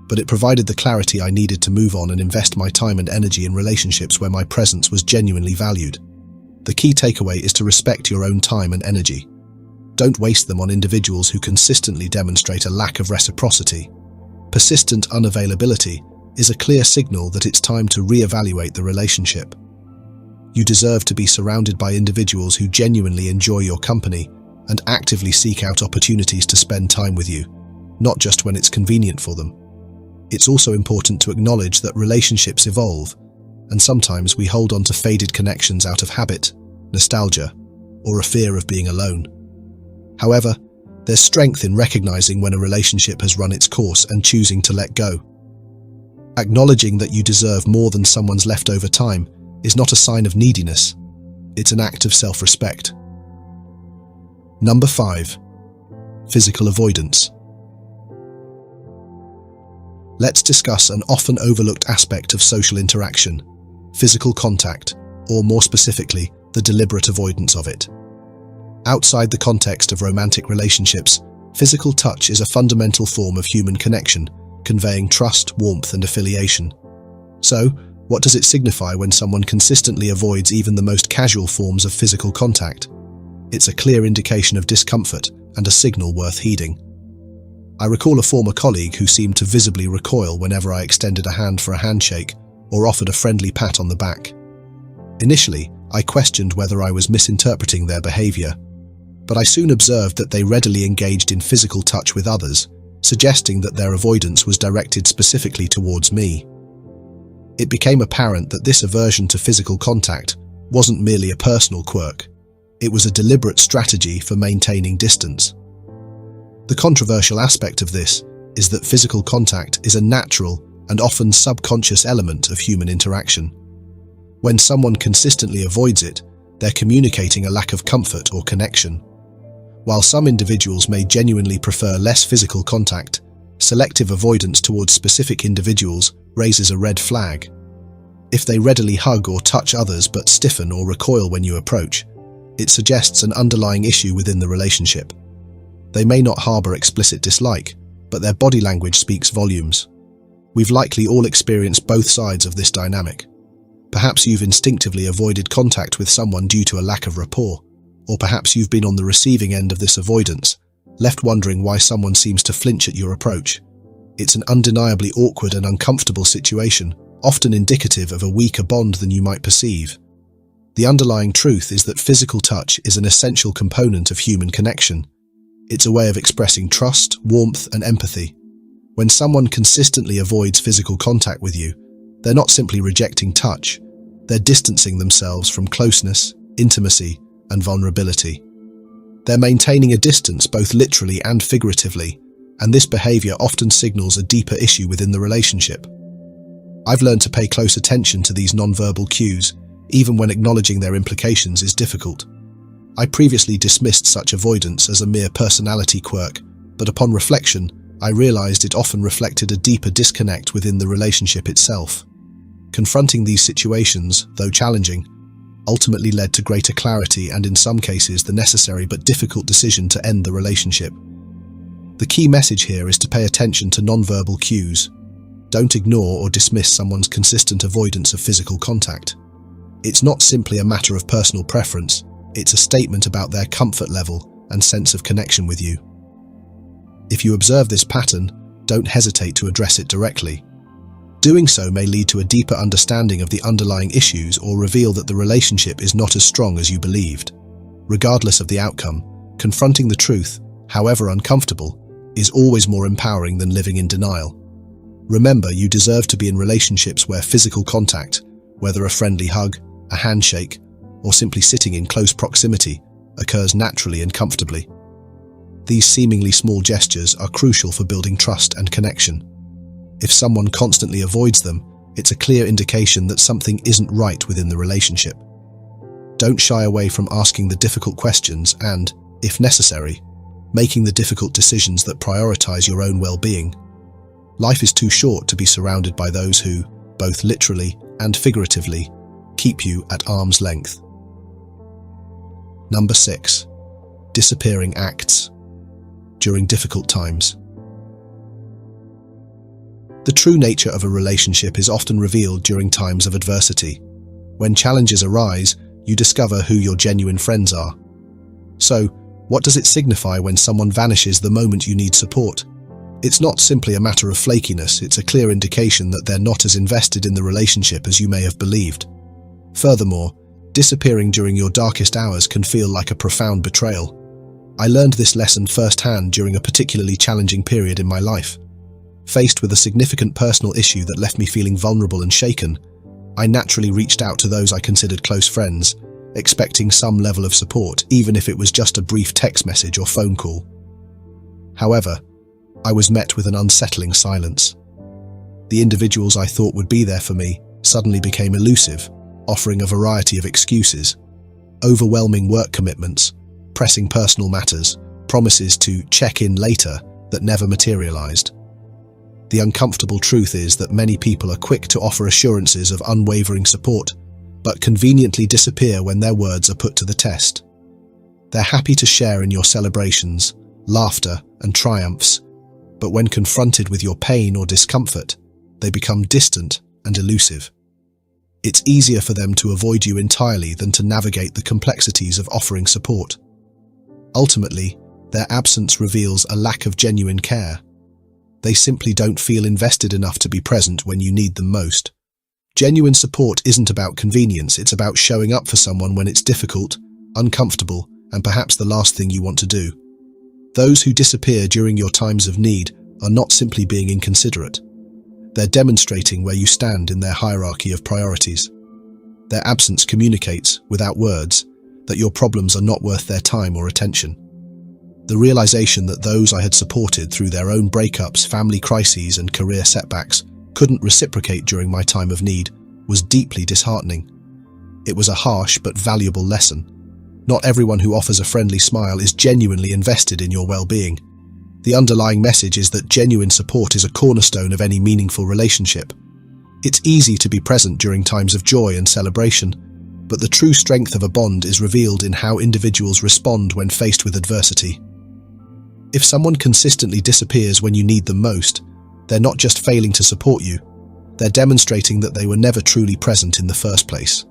but it provided the clarity I needed to move on and invest my time and energy in relationships where my presence was genuinely valued. The key takeaway is to respect your own time and energy. Don't waste them on individuals who consistently demonstrate a lack of reciprocity. Persistent unavailability is a clear signal that it's time to reevaluate the relationship. You deserve to be surrounded by individuals who genuinely enjoy your company and actively seek out opportunities to spend time with you, not just when it's convenient for them. It's also important to acknowledge that relationships evolve, and sometimes we hold on to faded connections out of habit, nostalgia, or a fear of being alone. However, there's strength in recognizing when a relationship has run its course and choosing to let go. Acknowledging that you deserve more than someone's leftover time is not a sign of neediness, it's an act of self-respect. Number 5. Physical avoidance. Let's discuss an often overlooked aspect of social interaction: physical contact, or more specifically, the deliberate avoidance of it. Outside the context of romantic relationships, physical touch is a fundamental form of human connection, conveying trust, warmth, and affiliation. So, what does it signify when someone consistently avoids even the most casual forms of physical contact? It's a clear indication of discomfort and a signal worth heeding. I recall a former colleague who seemed to visibly recoil whenever I extended a hand for a handshake or offered a friendly pat on the back. Initially, I questioned whether I was misinterpreting their behavior, but I soon observed that they readily engaged in physical touch with others, suggesting that their avoidance was directed specifically towards me. It became apparent that this aversion to physical contact wasn't merely a personal quirk, it was a deliberate strategy for maintaining distance. The controversial aspect of this is that physical contact is a natural and often subconscious element of human interaction. When someone consistently avoids it, they're communicating a lack of comfort or connection. While some individuals may genuinely prefer less physical contact, selective avoidance towards specific individuals raises a red flag. If they readily hug or touch others but stiffen or recoil when you approach, it suggests an underlying issue within the relationship. They may not harbor explicit dislike, but their body language speaks volumes. We've likely all experienced both sides of this dynamic. Perhaps you've instinctively avoided contact with someone due to a lack of rapport, or perhaps you've been on the receiving end of this avoidance, left wondering why someone seems to flinch at your approach. It's an undeniably awkward and uncomfortable situation, often indicative of a weaker bond than you might perceive. The underlying truth is that physical touch is an essential component of human connection. It's a way of expressing trust, warmth, and empathy. When someone consistently avoids physical contact with you, they're not simply rejecting touch, they're distancing themselves from closeness, intimacy, and vulnerability. They're maintaining a distance both literally and figuratively, and this behavior often signals a deeper issue within the relationship. I've learned to pay close attention to these nonverbal cues, even when acknowledging their implications is difficult. I previously dismissed such avoidance as a mere personality quirk, but upon reflection, I realized it often reflected a deeper disconnect within the relationship itself. Confronting these situations, though challenging, ultimately led to greater clarity and, in some cases, the necessary but difficult decision to end the relationship. The key message here is to pay attention to nonverbal cues. Don't ignore or dismiss someone's consistent avoidance of physical contact. It's not simply a matter of personal preference, it's a statement about their comfort level and sense of connection with you. If you observe this pattern, don't hesitate to address it directly. Doing so may lead to a deeper understanding of the underlying issues or reveal that the relationship is not as strong as you believed. Regardless of the outcome, confronting the truth, however uncomfortable, is always more empowering than living in denial. Remember, you deserve to be in relationships where physical contact, whether a friendly hug, a handshake, or simply sitting in close proximity, occurs naturally and comfortably. These seemingly small gestures are crucial for building trust and connection. If someone constantly avoids them, it's a clear indication that something isn't right within the relationship. Don't shy away from asking the difficult questions and, if necessary, making the difficult decisions that prioritize your own well-being. Life is too short to be surrounded by those who, both literally and figuratively, keep you at arm's length. Number 6. Disappearing acts during difficult times. The true nature of a relationship is often revealed during times of adversity. When challenges arise, you discover who your genuine friends are. So, what does it signify when someone vanishes the moment you need support? It's not simply a matter of flakiness, it's a clear indication that they're not as invested in the relationship as you may have believed. Furthermore, disappearing during your darkest hours can feel like a profound betrayal. I learned this lesson firsthand during a particularly challenging period in my life. Faced with a significant personal issue that left me feeling vulnerable and shaken, I naturally reached out to those I considered close friends, expecting some level of support, even if it was just a brief text message or phone call. However, I was met with an unsettling silence. The individuals I thought would be there for me suddenly became elusive, offering a variety of excuses: overwhelming work commitments, pressing personal matters, promises to check in later that never materialized. The uncomfortable truth is that many people are quick to offer assurances of unwavering support, but conveniently disappear when their words are put to the test. They're happy to share in your celebrations, laughter, and triumphs, but when confronted with your pain or discomfort, they become distant and elusive. It's easier for them to avoid you entirely than to navigate the complexities of offering support. Ultimately, their absence reveals a lack of genuine care. They simply don't feel invested enough to be present when you need them most. Genuine support isn't about convenience, it's about showing up for someone when it's difficult, uncomfortable, and perhaps the last thing you want to do. Those who disappear during your times of need are not simply being inconsiderate. They're demonstrating where you stand in their hierarchy of priorities. Their absence communicates, without words, that your problems are not worth their time or attention. The realization that those I had supported through their own breakups, family crises, and career setbacks couldn't reciprocate during my time of need was deeply disheartening. It was a harsh but valuable lesson. Not everyone who offers a friendly smile is genuinely invested in your well-being. The underlying message is that genuine support is a cornerstone of any meaningful relationship. It's easy to be present during times of joy and celebration, but the true strength of a bond is revealed in how individuals respond when faced with adversity. If someone consistently disappears when you need them most, they're not just failing to support you, they're demonstrating that they were never truly present in the first place.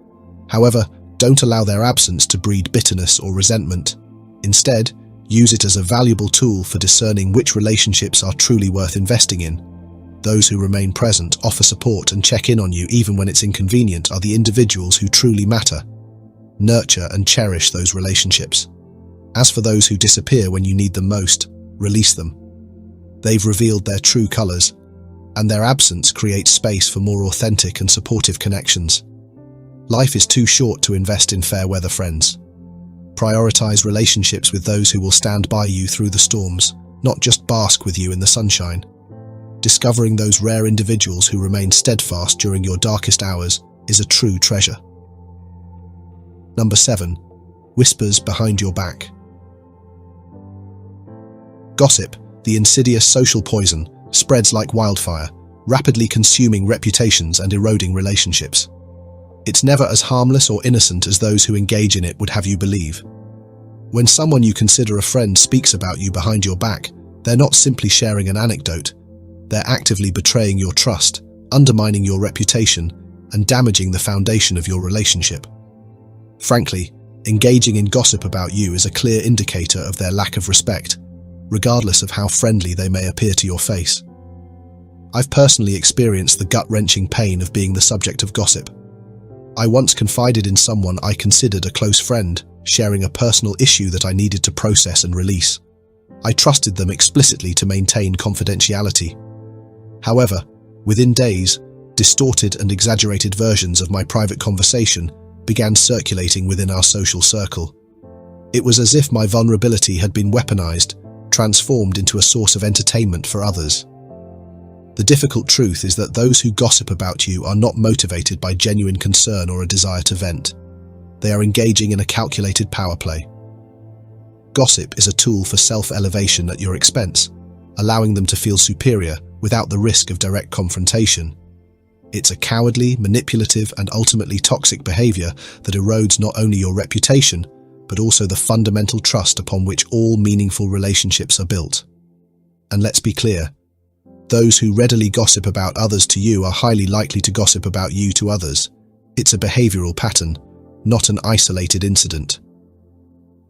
However, don't allow their absence to breed bitterness or resentment. Instead, use it as a valuable tool for discerning which relationships are truly worth investing in. Those who remain present, offer support, and check in on you even when it's inconvenient are the individuals who truly matter. Nurture and cherish those relationships. As for those who disappear when you need them most, release them. They've revealed their true colors, and their absence creates space for more authentic and supportive connections. Life is too short to invest in fair-weather friends. Prioritize relationships with those who will stand by you through the storms, not just bask with you in the sunshine. Discovering those rare individuals who remain steadfast during your darkest hours is a true treasure. Number 7. Whispers behind your back. Gossip, the insidious social poison, spreads like wildfire, rapidly consuming reputations and eroding relationships. It's never as harmless or innocent as those who engage in it would have you believe. When someone you consider a friend speaks about you behind your back, they're not simply sharing an anecdote. They're actively betraying your trust, undermining your reputation, and damaging the foundation of your relationship. Frankly, engaging in gossip about you is a clear indicator of their lack of respect, regardless of how friendly they may appear to your face. I've personally experienced the gut-wrenching pain of being the subject of gossip. I once confided in someone I considered a close friend, sharing a personal issue that I needed to process and release. I trusted them explicitly to maintain confidentiality. However, within days, distorted and exaggerated versions of my private conversation began circulating within our social circle. It was as if my vulnerability had been weaponized, transformed into a source of entertainment for others. The difficult truth is that those who gossip about you are not motivated by genuine concern or a desire to vent. They are engaging in a calculated power play. Gossip is a tool for self-elevation at your expense, allowing them to feel superior without the risk of direct confrontation. It's a cowardly, manipulative, and ultimately toxic behavior that erodes not only your reputation, but also the fundamental trust upon which all meaningful relationships are built. And let's be clear, those who readily gossip about others to you are highly likely to gossip about you to others. It's a behavioral pattern, not an isolated incident.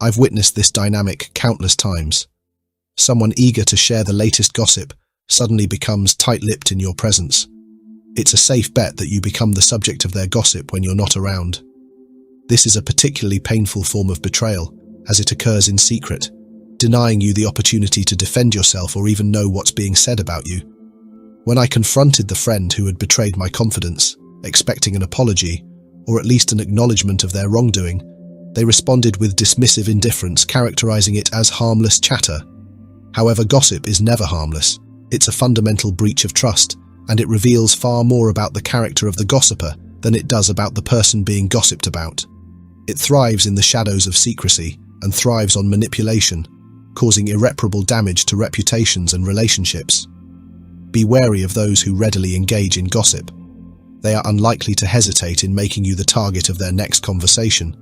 I've witnessed this dynamic countless times. Someone eager to share the latest gossip suddenly becomes tight-lipped in your presence. It's a safe bet that you become the subject of their gossip when you're not around. This is a particularly painful form of betrayal, as it occurs in secret, denying you the opportunity to defend yourself or even know what's being said about you. When I confronted the friend who had betrayed my confidence, expecting an apology, or at least an acknowledgement of their wrongdoing, they responded with dismissive indifference, characterizing it as harmless chatter. However, gossip is never harmless. It's a fundamental breach of trust, and it reveals far more about the character of the gossiper than it does about the person being gossiped about. It thrives in the shadows of secrecy and thrives on manipulation, causing irreparable damage to reputations and relationships. Be wary of those who readily engage in gossip. They are unlikely to hesitate in making you the target of their next conversation.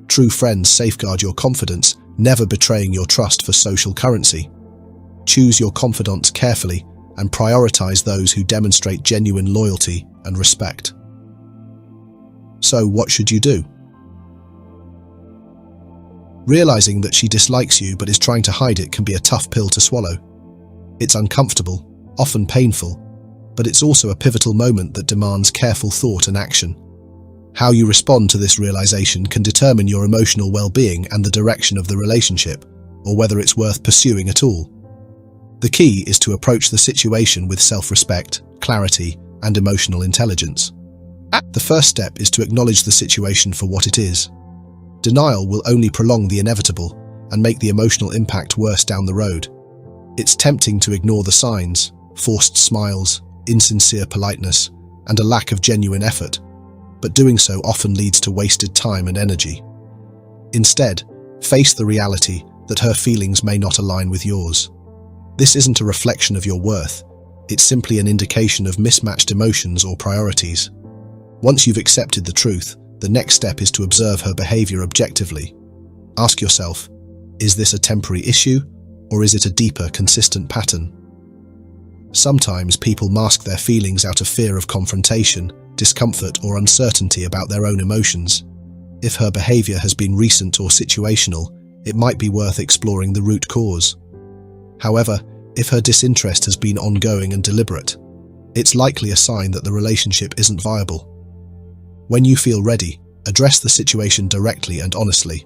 True friends safeguard your confidence, never betraying your trust for social currency. Choose your confidants carefully and prioritize those who demonstrate genuine loyalty and respect. So, what should you do? Realizing that she dislikes you but is trying to hide it can be a tough pill to swallow. It's uncomfortable, often painful, but it's also a pivotal moment that demands careful thought and action. How you respond to this realization can determine your emotional well-being and the direction of the relationship, or whether it's worth pursuing at all. The key is to approach the situation with self-respect, clarity, and emotional intelligence. The first step is to acknowledge the situation for what it is. Denial will only prolong the inevitable and make the emotional impact worse down the road. It's tempting to ignore the signs, forced smiles, insincere politeness, and a lack of genuine effort, but doing so often leads to wasted time and energy. Instead, face the reality that her feelings may not align with yours. This isn't a reflection of your worth, it's simply an indication of mismatched emotions or priorities. Once you've accepted the truth, the next step is to observe her behavior objectively. Ask yourself, is this a temporary issue, or is it a deeper, consistent pattern? Sometimes people mask their feelings out of fear of confrontation, discomfort, or uncertainty about their own emotions. If her behavior has been recent or situational, it might be worth exploring the root cause. However, if her disinterest has been ongoing and deliberate, it's likely a sign that the relationship isn't viable. When you feel ready, address the situation directly and honestly.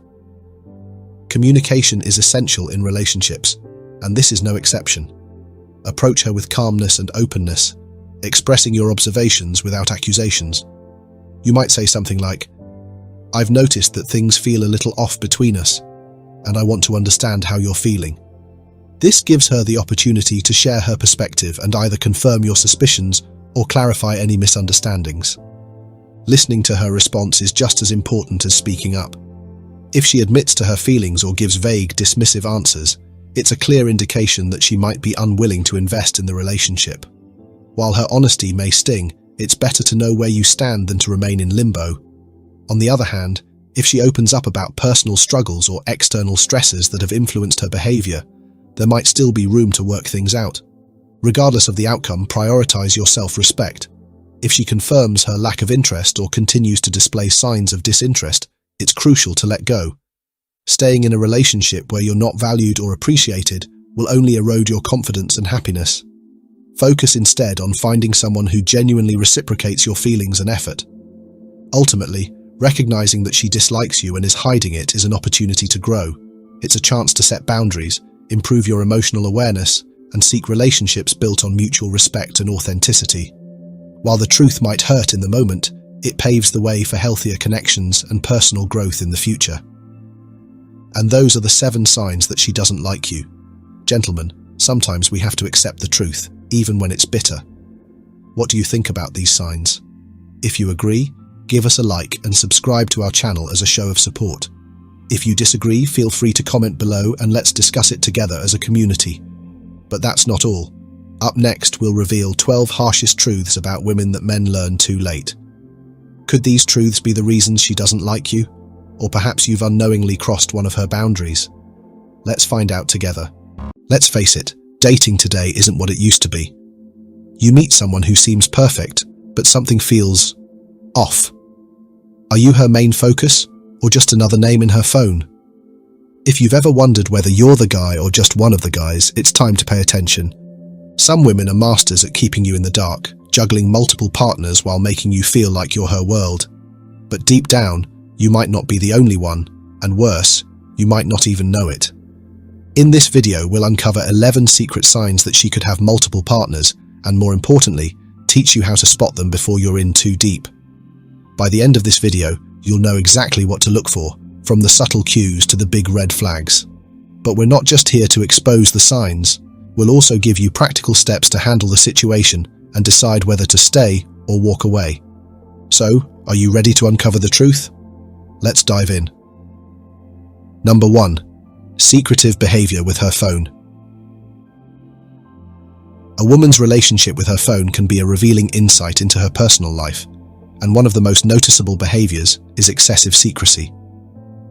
Communication is essential in relationships, and this is no exception. Approach her with calmness and openness, expressing your observations without accusations. You might say something like, "I've noticed that things feel a little off between us, and I want to understand how you're feeling." This gives her the opportunity to share her perspective and either confirm your suspicions or clarify any misunderstandings. Listening to her response is just as important as speaking up. If she admits to her feelings or gives vague, dismissive answers, it's a clear indication that she might be unwilling to invest in the relationship. While her honesty may sting, it's better to know where you stand than to remain in limbo. On the other hand, if she opens up about personal struggles or external stresses that have influenced her behavior, there might still be room to work things out. Regardless of the outcome, prioritize your self-respect. If she confirms her lack of interest or continues to display signs of disinterest, it's crucial to let go. Staying in a relationship where you're not valued or appreciated will only erode your confidence and happiness. Focus instead on finding someone who genuinely reciprocates your feelings and effort. Ultimately, recognizing that she dislikes you and is hiding it is an opportunity to grow. It's a chance to set boundaries, improve your emotional awareness, and seek relationships built on mutual respect and authenticity. While the truth might hurt in the moment, it paves the way for healthier connections and personal growth in the future. And those are the 7 signs that she doesn't like you. Gentlemen, sometimes we have to accept the truth, even when it's bitter. What do you think about these signs? If you agree, give us a like and subscribe to our channel as a show of support. If you disagree, feel free to comment below and let's discuss it together as a community. But that's not all. Up next, we'll reveal 12 harshest truths about women that men learn too late. Could these truths be the reasons she doesn't like you? Or perhaps you've unknowingly crossed one of her boundaries? Let's find out together. Let's face it, dating today isn't what it used to be. You meet someone who seems perfect, but something feels off. Are you her main focus, or just another name in her phone? If you've ever wondered whether you're the guy or just one of the guys, it's time to pay attention. Some women are masters at keeping you in the dark, juggling multiple partners while making you feel like you're her world. But deep down, you might not be the only one, and worse, you might not even know it. In this video, we'll uncover 11 secret signs that she could have multiple partners, and more importantly, teach you how to spot them before you're in too deep. By the end of this video, you'll know exactly what to look for, from the subtle cues to the big red flags. But we're not just here to expose the signs. We'll also give you practical steps to handle the situation and decide whether to stay or walk away. So, are you ready to uncover the truth? Let's dive in. Number 1. Secretive behavior with her phone. A woman's relationship with her phone can be a revealing insight into her personal life, and one of the most noticeable behaviors is excessive secrecy.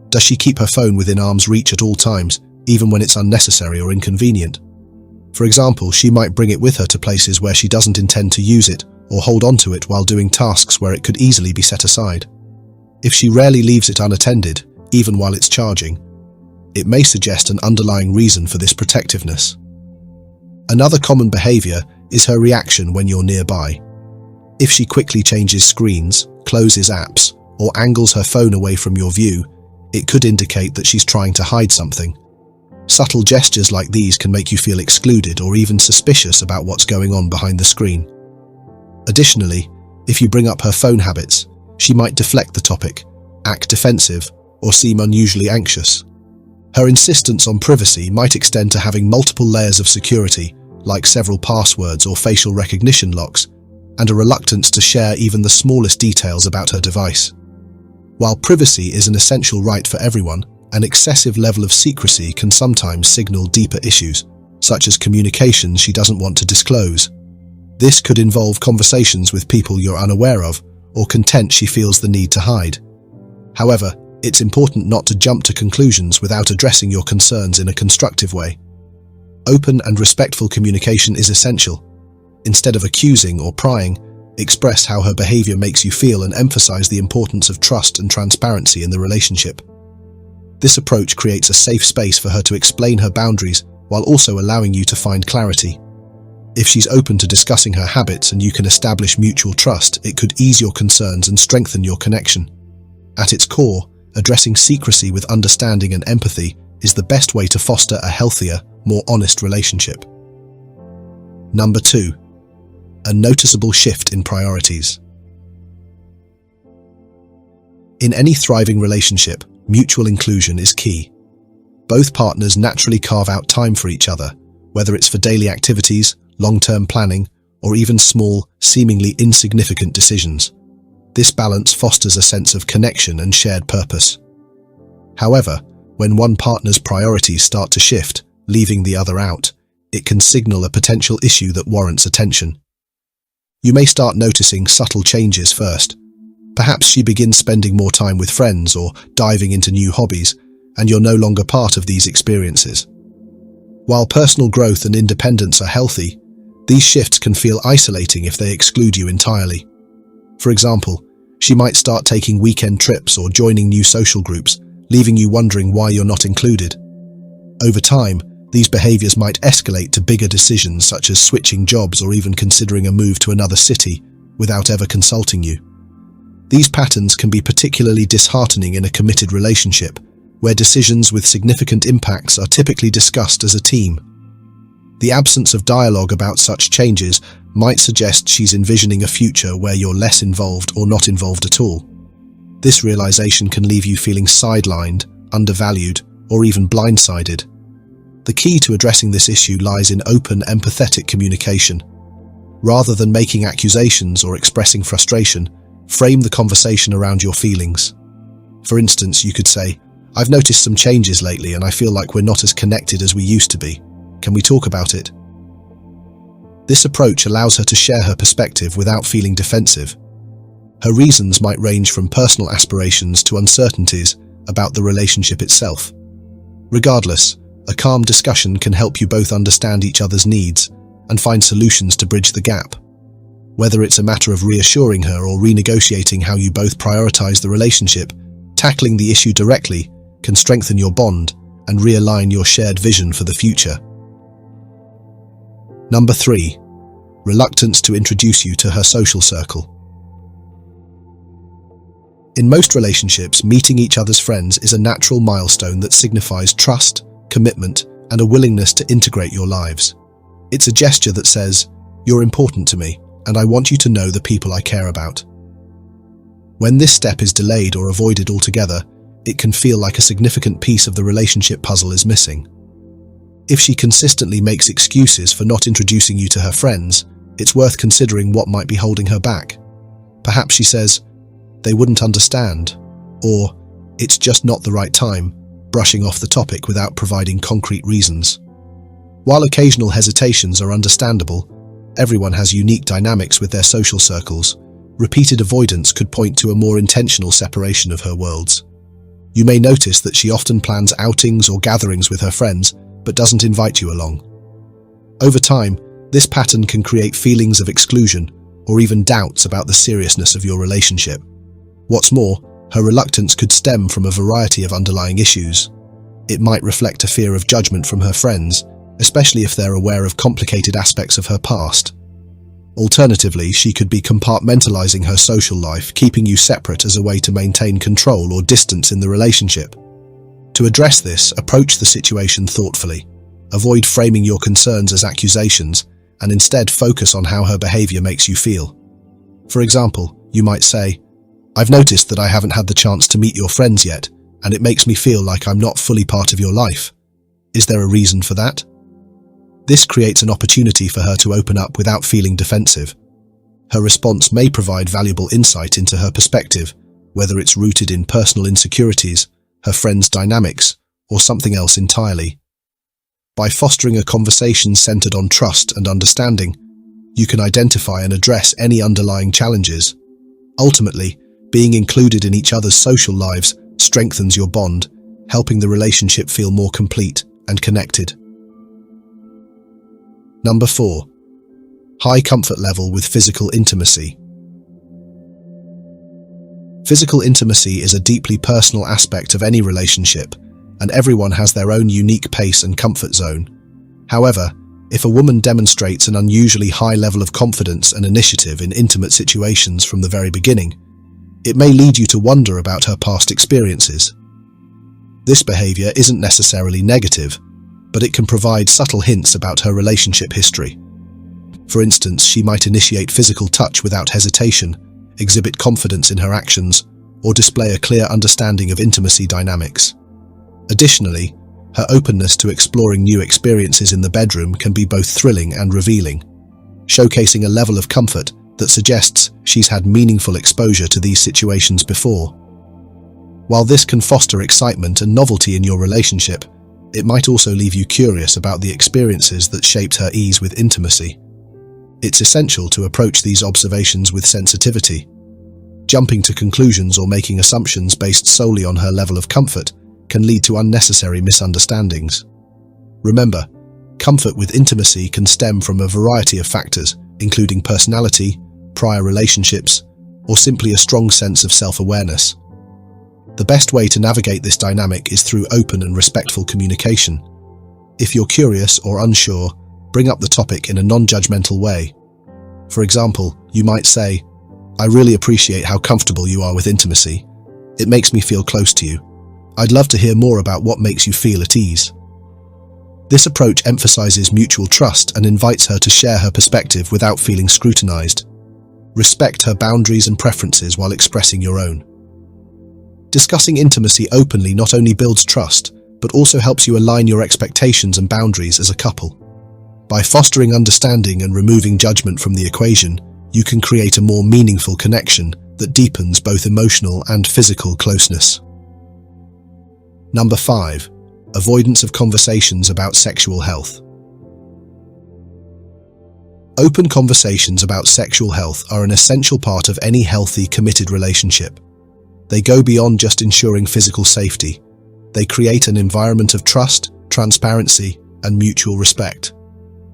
Does she keep her phone within arm's reach at all times, even when it's unnecessary or inconvenient? For example, she might bring it with her to places where she doesn't intend to use it, or hold onto it while doing tasks where it could easily be set aside. If she rarely leaves it unattended, even while it's charging, it may suggest an underlying reason for this protectiveness. Another common behavior is her reaction when you're nearby. If she quickly changes screens, closes apps, or angles her phone away from your view, it could indicate that she's trying to hide something. Subtle gestures like these can make you feel excluded or even suspicious about what's going on behind the screen. Additionally, if you bring up her phone habits, she might deflect the topic, act defensive, or seem unusually anxious. Her insistence on privacy might extend to having multiple layers of security, like several passwords or facial recognition locks, and a reluctance to share even the smallest details about her device. While privacy is an essential right for everyone, an excessive level of secrecy can sometimes signal deeper issues, such as communications she doesn't want to disclose. This could involve conversations with people you're unaware of, or content she feels the need to hide. However, it's important not to jump to conclusions without addressing your concerns in a constructive way. Open and respectful communication is essential. Instead of accusing or prying, express how her behavior makes you feel and emphasize the importance of trust and transparency in the relationship. This approach creates a safe space for her to explain her boundaries while also allowing you to find clarity. If she's open to discussing her habits and you can establish mutual trust, it could ease your concerns and strengthen your connection. At its core, addressing secrecy with understanding and empathy is the best way to foster a healthier, more honest relationship. Number 2. A noticeable shift in priorities. In any thriving relationship, mutual inclusion is key. Both partners naturally carve out time for each other, whether it's for daily activities, long-term planning, or even small, seemingly insignificant decisions. This balance fosters a sense of connection and shared purpose. However, when one partner's priorities start to shift, leaving the other out, it can signal a potential issue that warrants attention. You may start noticing subtle changes first. Perhaps she begins spending more time with friends or diving into new hobbies, and you're no longer part of these experiences. While personal growth and independence are healthy, these shifts can feel isolating if they exclude you entirely. For example, she might start taking weekend trips or joining new social groups, leaving you wondering why you're not included. Over time, these behaviors might escalate to bigger decisions such as switching jobs or even considering a move to another city without ever consulting you. These patterns can be particularly disheartening in a committed relationship, where decisions with significant impacts are typically discussed as a team. The absence of dialogue about such changes might suggest she's envisioning a future where you're less involved or not involved at all. This realization can leave you feeling sidelined, undervalued, or even blindsided. The key to addressing this issue lies in open, empathetic communication. Rather than making accusations or expressing frustration, frame the conversation around your feelings. For instance, you could say, "I've noticed some changes lately and I feel like we're not as connected as we used to be. Can we talk about it?" This approach allows her to share her perspective without feeling defensive. Her reasons might range from personal aspirations to uncertainties about the relationship itself. Regardless, a calm discussion can help you both understand each other's needs and find solutions to bridge the gap. Whether it's a matter of reassuring her or renegotiating how you both prioritize the relationship, tackling the issue directly can strengthen your bond and realign your shared vision for the future. Number 3. Reluctance to introduce you to her social circle. In most relationships, meeting each other's friends is a natural milestone that signifies trust, commitment, and a willingness to integrate your lives. It's a gesture that says, "You're important to me, and I want you to know the people I care about." When this step is delayed or avoided altogether, it can feel like a significant piece of the relationship puzzle is missing. If she consistently makes excuses for not introducing you to her friends, it's worth considering what might be holding her back. Perhaps she says, "They wouldn't understand," or "It's just not the right time," brushing off the topic without providing concrete reasons. While occasional hesitations are understandable, everyone has unique dynamics with their social circles. Repeated avoidance could point to a more intentional separation of her worlds. You may notice that she often plans outings or gatherings with her friends, but doesn't invite you along. Over time, this pattern can create feelings of exclusion or even doubts about the seriousness of your relationship. What's more, her reluctance could stem from a variety of underlying issues. It might reflect a fear of judgment from her friends, especially if they're aware of complicated aspects of her past. Alternatively, she could be compartmentalizing her social life, keeping you separate as a way to maintain control or distance in the relationship. To address this, approach the situation thoughtfully. Avoid framing your concerns as accusations, and instead focus on how her behavior makes you feel. For example, you might say, "I've noticed that I haven't had the chance to meet your friends yet, and it makes me feel like I'm not fully part of your life. Is there a reason for that?" This creates an opportunity for her to open up without feeling defensive. Her response may provide valuable insight into her perspective, whether it's rooted in personal insecurities, her friends' dynamics, or something else entirely. By fostering a conversation centered on trust and understanding, you can identify and address any underlying challenges. Ultimately, being included in each other's social lives strengthens your bond, helping the relationship feel more complete and connected. Number 4. High comfort level with physical intimacy. Physical intimacy is a deeply personal aspect of any relationship, and everyone has their own unique pace and comfort zone. However, If a woman demonstrates an unusually high level of confidence and initiative in intimate situations from the very beginning, it may lead you to wonder about her past experiences. This behavior isn't necessarily negative, but it can provide subtle hints about her relationship history. For instance, she might initiate physical touch without hesitation, exhibit confidence in her actions, or display a clear understanding of intimacy dynamics. Additionally, her openness to exploring new experiences in the bedroom can be both thrilling and revealing, showcasing a level of comfort that suggests she's had meaningful exposure to these situations before. While this can foster excitement and novelty in your relationship, it might also leave you curious about the experiences that shaped her ease with intimacy. It's essential to approach these observations with sensitivity. Jumping to conclusions or making assumptions based solely on her level of comfort can lead to unnecessary misunderstandings. Remember, comfort with intimacy can stem from a variety of factors, including personality, prior relationships, or simply a strong sense of self-awareness. The best way to navigate this dynamic is through open and respectful communication. If you're curious or unsure, bring up the topic in a non-judgmental way. For example, you might say, "I really appreciate how comfortable you are with intimacy. It makes me feel close to you. I'd love to hear more about what makes you feel at ease." This approach emphasizes mutual trust and invites her to share her perspective without feeling scrutinized. Respect her boundaries and preferences while expressing your own. Discussing intimacy openly not only builds trust, but also helps you align your expectations and boundaries as a couple. By fostering understanding and removing judgment from the equation, you can create a more meaningful connection that deepens both emotional and physical closeness. Number 5. Avoidance of conversations about sexual health. Open conversations about sexual health are an essential part of any healthy, committed relationship. They go beyond just ensuring physical safety. They create an environment of trust, transparency, and mutual respect.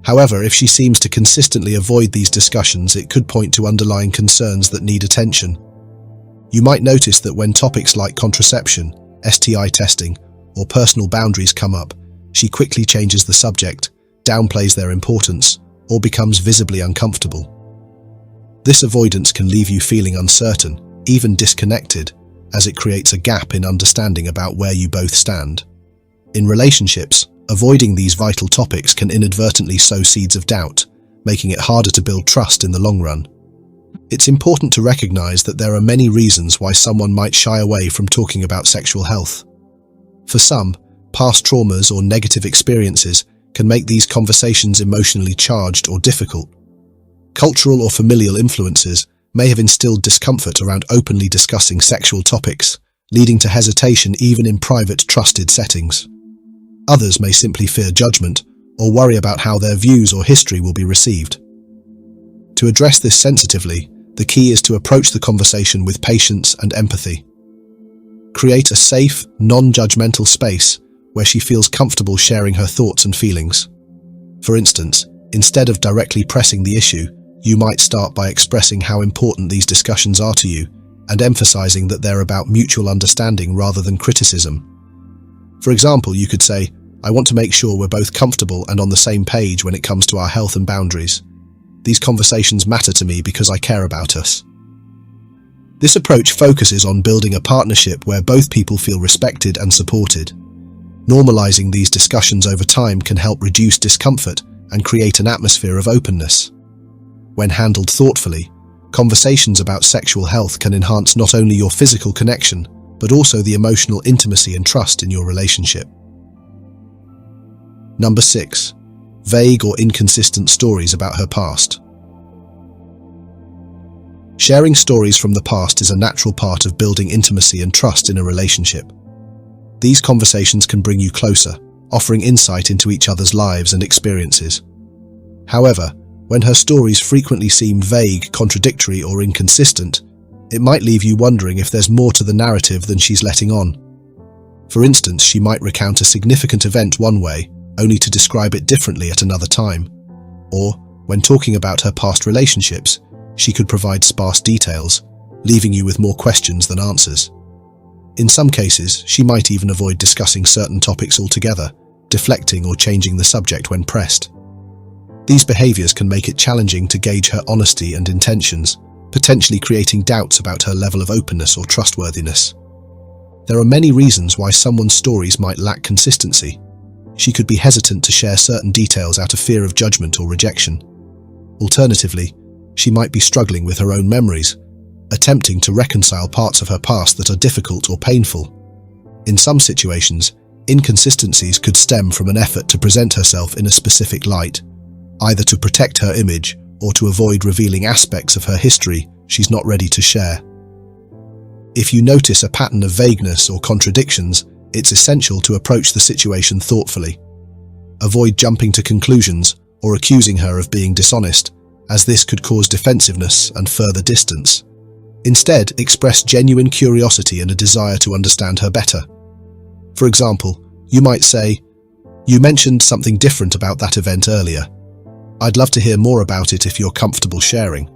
However, if she seems to consistently avoid these discussions, it could point to underlying concerns that need attention. You might notice that when topics like contraception, STI testing, or personal boundaries come up, she quickly changes the subject, downplays their importance, or becomes visibly uncomfortable. This avoidance can leave you feeling uncertain, even disconnected, as it creates a gap in understanding about where you both stand. In relationships, avoiding these vital topics can inadvertently sow seeds of doubt, making it harder to build trust in the long run. It's important to recognize that there are many reasons why someone might shy away from talking about sexual health. For some, past traumas or negative experiences can make these conversations emotionally charged or difficult. Cultural or familial influences may have instilled discomfort around openly discussing sexual topics, leading to hesitation even in private, trusted settings. Others may simply fear judgment or worry about how their views or history will be received. To address this sensitively, the key is to approach the conversation with patience and empathy. Create a safe, non-judgmental space where she feels comfortable sharing her thoughts and feelings. For instance, instead of directly pressing the issue, you might start by expressing how important these discussions are to you and emphasizing that they're about mutual understanding rather than criticism. For example, you could say, "I want to make sure we're both comfortable and on the same page when it comes to our health and boundaries. These conversations matter to me because I care about us." This approach focuses on building a partnership where both people feel respected and supported. Normalizing these discussions over time can help reduce discomfort and create an atmosphere of openness. When handled thoughtfully, conversations about sexual health can enhance not only your physical connection, but also the emotional intimacy and trust in your relationship. Number 6. Vague or inconsistent stories about her past. Sharing stories from the past is a natural part of building intimacy and trust in a relationship. These conversations can bring you closer, offering insight into each other's lives and experiences. However, when her stories frequently seem vague, contradictory, or inconsistent, it might leave you wondering if there's more to the narrative than she's letting on. For instance, she might recount a significant event one way, only to describe it differently at another time. Or, when talking about her past relationships, she could provide sparse details, leaving you with more questions than answers. In some cases, she might even avoid discussing certain topics altogether, deflecting or changing the subject when pressed. These behaviors can make it challenging to gauge her honesty and intentions, potentially creating doubts about her level of openness or trustworthiness. There are many reasons why someone's stories might lack consistency. She could be hesitant to share certain details out of fear of judgment or rejection. Alternatively, she might be struggling with her own memories, attempting to reconcile parts of her past that are difficult or painful. In some situations, inconsistencies could stem from an effort to present herself in a specific light, either to protect her image or to avoid revealing aspects of her history she's not ready to share. If you notice a pattern of vagueness or contradictions, it's essential to approach the situation thoughtfully. Avoid jumping to conclusions or accusing her of being dishonest, as this could cause defensiveness and further distance. Instead, express genuine curiosity and a desire to understand her better. For example, you might say, "You mentioned something different about that event earlier. I'd love to hear more about it if you're comfortable sharing."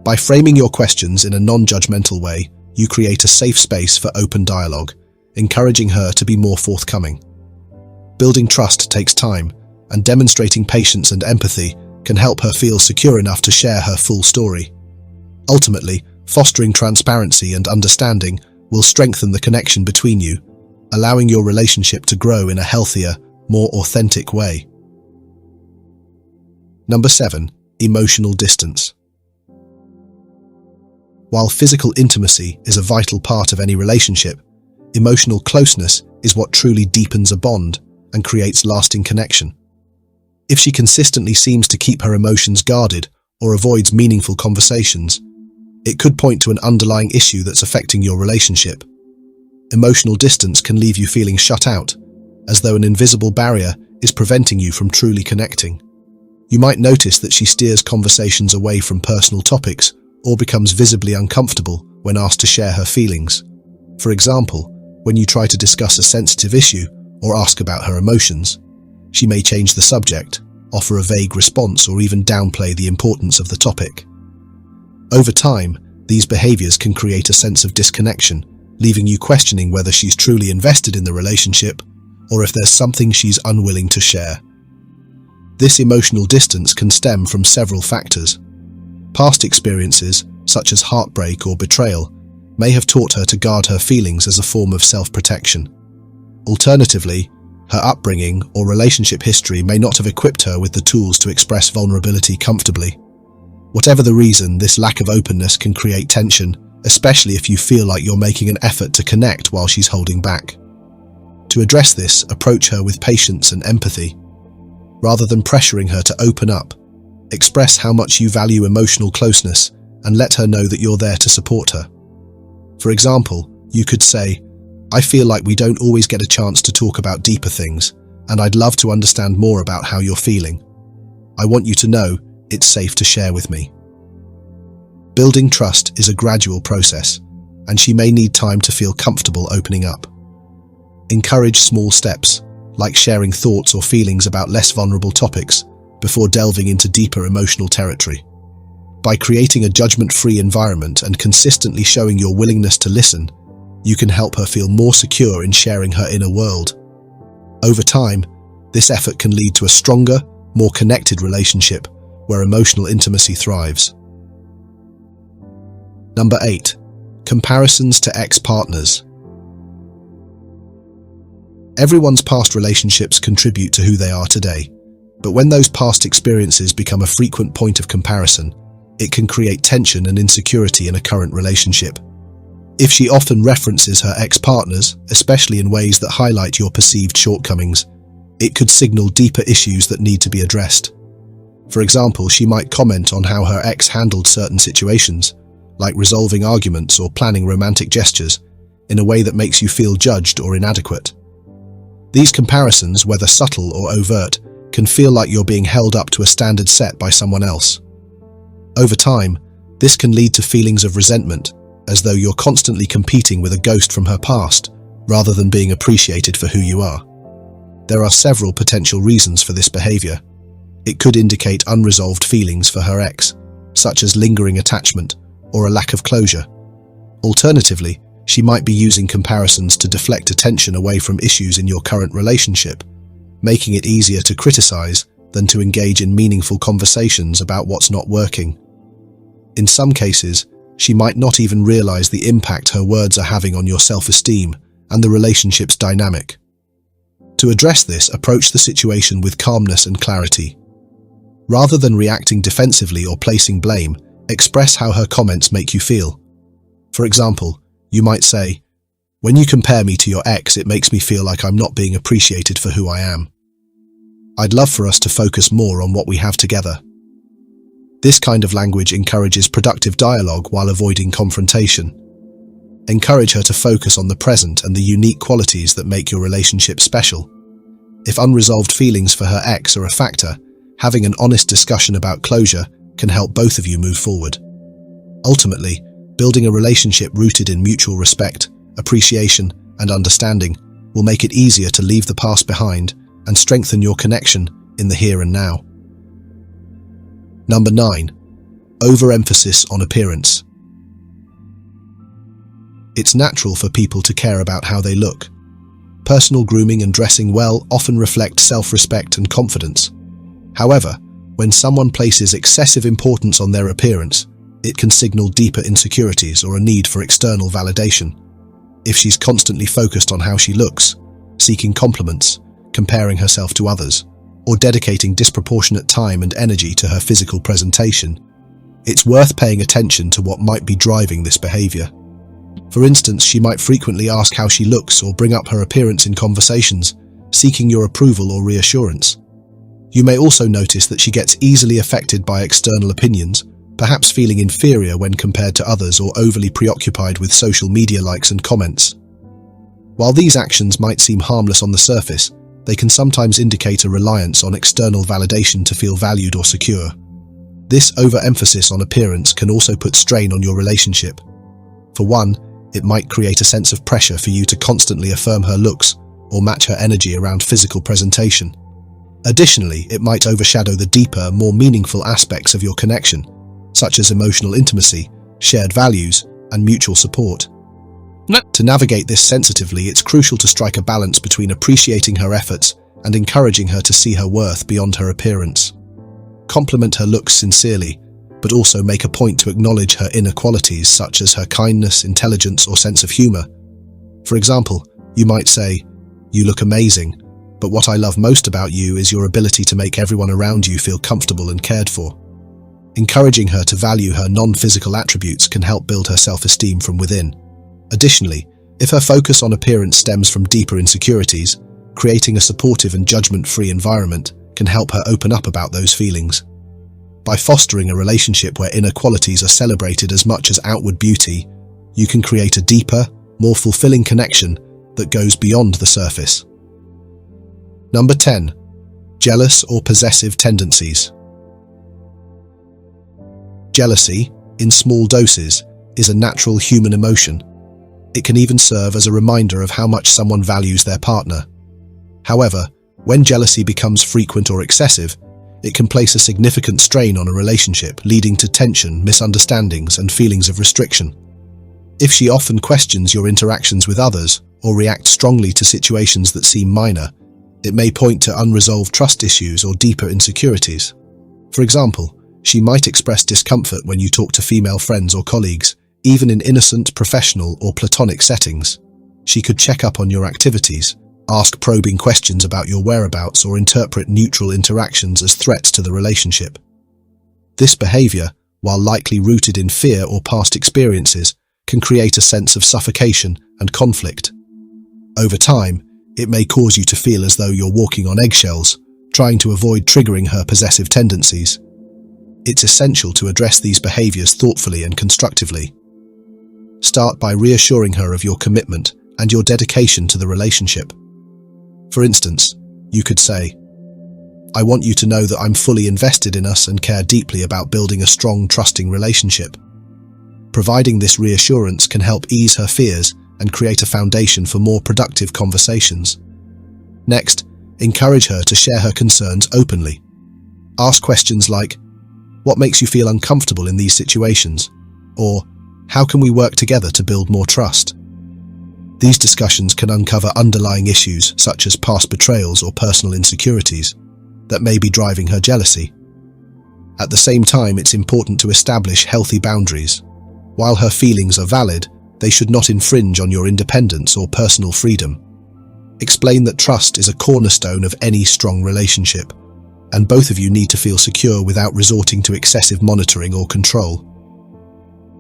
By framing your questions in a non-judgmental way, you create a safe space for open dialogue, encouraging her to be more forthcoming. Building trust takes time, and demonstrating patience and empathy can help her feel secure enough to share her full story. Ultimately, fostering transparency and understanding will strengthen the connection between you, allowing your relationship to grow in a healthier, more authentic way. Number 7. Emotional distance. While physical intimacy is a vital part of any relationship, emotional closeness is what truly deepens a bond and creates lasting connection. If she consistently seems to keep her emotions guarded or avoids meaningful conversations, it could point to an underlying issue that's affecting your relationship. Emotional distance can leave you feeling shut out, as though an invisible barrier is preventing you from truly connecting. You might notice that she steers conversations away from personal topics or becomes visibly uncomfortable when asked to share her feelings. For example, when you try to discuss a sensitive issue or ask about her emotions, she may change the subject, offer a vague response, or even downplay the importance of the topic. Over time, these behaviors can create a sense of disconnection, leaving you questioning whether she's truly invested in the relationship or if there's something she's unwilling to share. This emotional distance can stem from several factors. Past experiences, such as heartbreak or betrayal, may have taught her to guard her feelings as a form of self-protection. Alternatively, her upbringing or relationship history may not have equipped her with the tools to express vulnerability comfortably. Whatever the reason, this lack of openness can create tension, especially if you feel like you're making an effort to connect while she's holding back. To address this, approach her with patience and empathy. Rather than pressuring her to open up, express how much you value emotional closeness and let her know that you're there to support her. For example, you could say, "I feel like we don't always get a chance to talk about deeper things, and I'd love to understand more about how you're feeling. I want you to know it's safe to share with me." Building trust is a gradual process, and she may need time to feel comfortable opening up. Encourage small steps, like sharing thoughts or feelings about less vulnerable topics, before delving into deeper emotional territory. By creating a judgment-free environment and consistently showing your willingness to listen, you can help her feel more secure in sharing her inner world. Over time, this effort can lead to a stronger, more connected relationship where emotional intimacy thrives. Number 8. Comparisons to ex-partners. Everyone's past relationships contribute to who they are today, but when those past experiences become a frequent point of comparison, it can create tension and insecurity in a current relationship. If she often references her ex-partners, especially in ways that highlight your perceived shortcomings, it could signal deeper issues that need to be addressed. For example, she might comment on how her ex handled certain situations, like resolving arguments or planning romantic gestures, in a way that makes you feel judged or inadequate. These comparisons, whether subtle or overt, can feel like you're being held up to a standard set by someone else. Over time, this can lead to feelings of resentment, as though you're constantly competing with a ghost from her past, rather than being appreciated for who you are. There are several potential reasons for this behavior. It could indicate unresolved feelings for her ex, such as lingering attachment or a lack of closure. Alternatively, she might be using comparisons to deflect attention away from issues in your current relationship, making it easier to criticize than to engage in meaningful conversations about what's not working. In some cases, she might not even realize the impact her words are having on your self-esteem and the relationship's dynamic. To address this, approach the situation with calmness and clarity. Rather than reacting defensively or placing blame, express how her comments make you feel. For example, you might say, "When you compare me to your ex, it makes me feel like I'm not being appreciated for who I am. I'd love for us to focus more on what we have together." This kind of language encourages productive dialogue while avoiding confrontation. Encourage her to focus on the present and the unique qualities that make your relationship special. If unresolved feelings for her ex are a factor, having an honest discussion about closure can help both of you move forward. Ultimately, building a relationship rooted in mutual respect, appreciation, and understanding will make it easier to leave the past behind and strengthen your connection in the here and now. Number 9. Overemphasis on appearance. It's natural for people to care about how they look. Personal grooming and dressing well often reflect self-respect and confidence. However, when someone places excessive importance on their appearance, it can signal deeper insecurities or a need for external validation. If she's constantly focused on how she looks, seeking compliments, comparing herself to others, or dedicating disproportionate time and energy to her physical presentation, it's worth paying attention to what might be driving this behavior. For instance, she might frequently ask how she looks or bring up her appearance in conversations, seeking your approval or reassurance. You may also notice that she gets easily affected by external opinions, perhaps feeling inferior when compared to others or overly preoccupied with social media likes and comments. While these actions might seem harmless on the surface, they can sometimes indicate a reliance on external validation to feel valued or secure. This overemphasis on appearance can also put strain on your relationship. For one, it might create a sense of pressure for you to constantly affirm her looks or match her energy around physical presentation. Additionally, it might overshadow the deeper, more meaningful aspects of your connection, such as emotional intimacy, shared values, and mutual support. To navigate this sensitively, it's crucial to strike a balance between appreciating her efforts and encouraging her to see her worth beyond her appearance. Compliment her looks sincerely, but also make a point to acknowledge her inner qualities such as her kindness, intelligence, or sense of humor. For example, you might say, "You look amazing, but what I love most about you is your ability to make everyone around you feel comfortable and cared for." Encouraging her to value her non-physical attributes can help build her self-esteem from within. Additionally, if her focus on appearance stems from deeper insecurities, creating a supportive and judgment-free environment can help her open up about those feelings. By fostering a relationship where inner qualities are celebrated as much as outward beauty, you can create a deeper, more fulfilling connection that goes beyond the surface. Number 10. Jealous or possessive tendencies. Jealousy, in small doses, is a natural human emotion. It can even serve as a reminder of how much someone values their partner. However, when jealousy becomes frequent or excessive, it can place a significant strain on a relationship, leading to tension, misunderstandings, and feelings of restriction. If she often questions your interactions with others or reacts strongly to situations that seem minor, it may point to unresolved trust issues or deeper insecurities. For example, she might express discomfort when you talk to female friends or colleagues, even in innocent, professional, or platonic settings. She could check up on your activities, ask probing questions about your whereabouts, or interpret neutral interactions as threats to the relationship. This behavior, while likely rooted in fear or past experiences, can create a sense of suffocation and conflict. Over time, it may cause you to feel as though you're walking on eggshells, trying to avoid triggering her possessive tendencies. It's essential to address these behaviors thoughtfully and constructively. Start by reassuring her of your commitment and your dedication to the relationship. For instance, you could say, "I want you to know that I'm fully invested in us and care deeply about building a strong, trusting relationship." Providing this reassurance can help ease her fears and create a foundation for more productive conversations. Next, encourage her to share her concerns openly. Ask questions like, "What makes you feel uncomfortable in these situations?" Or, "How can we work together to build more trust?" These discussions can uncover underlying issues such as past betrayals or personal insecurities. that may be driving her jealousy. At the same time, it's important to establish healthy boundaries. While her feelings are valid, they should not infringe on your independence or personal freedom. Explain that trust is a cornerstone of any strong relationship, and both of you need to feel secure without resorting to excessive monitoring or control.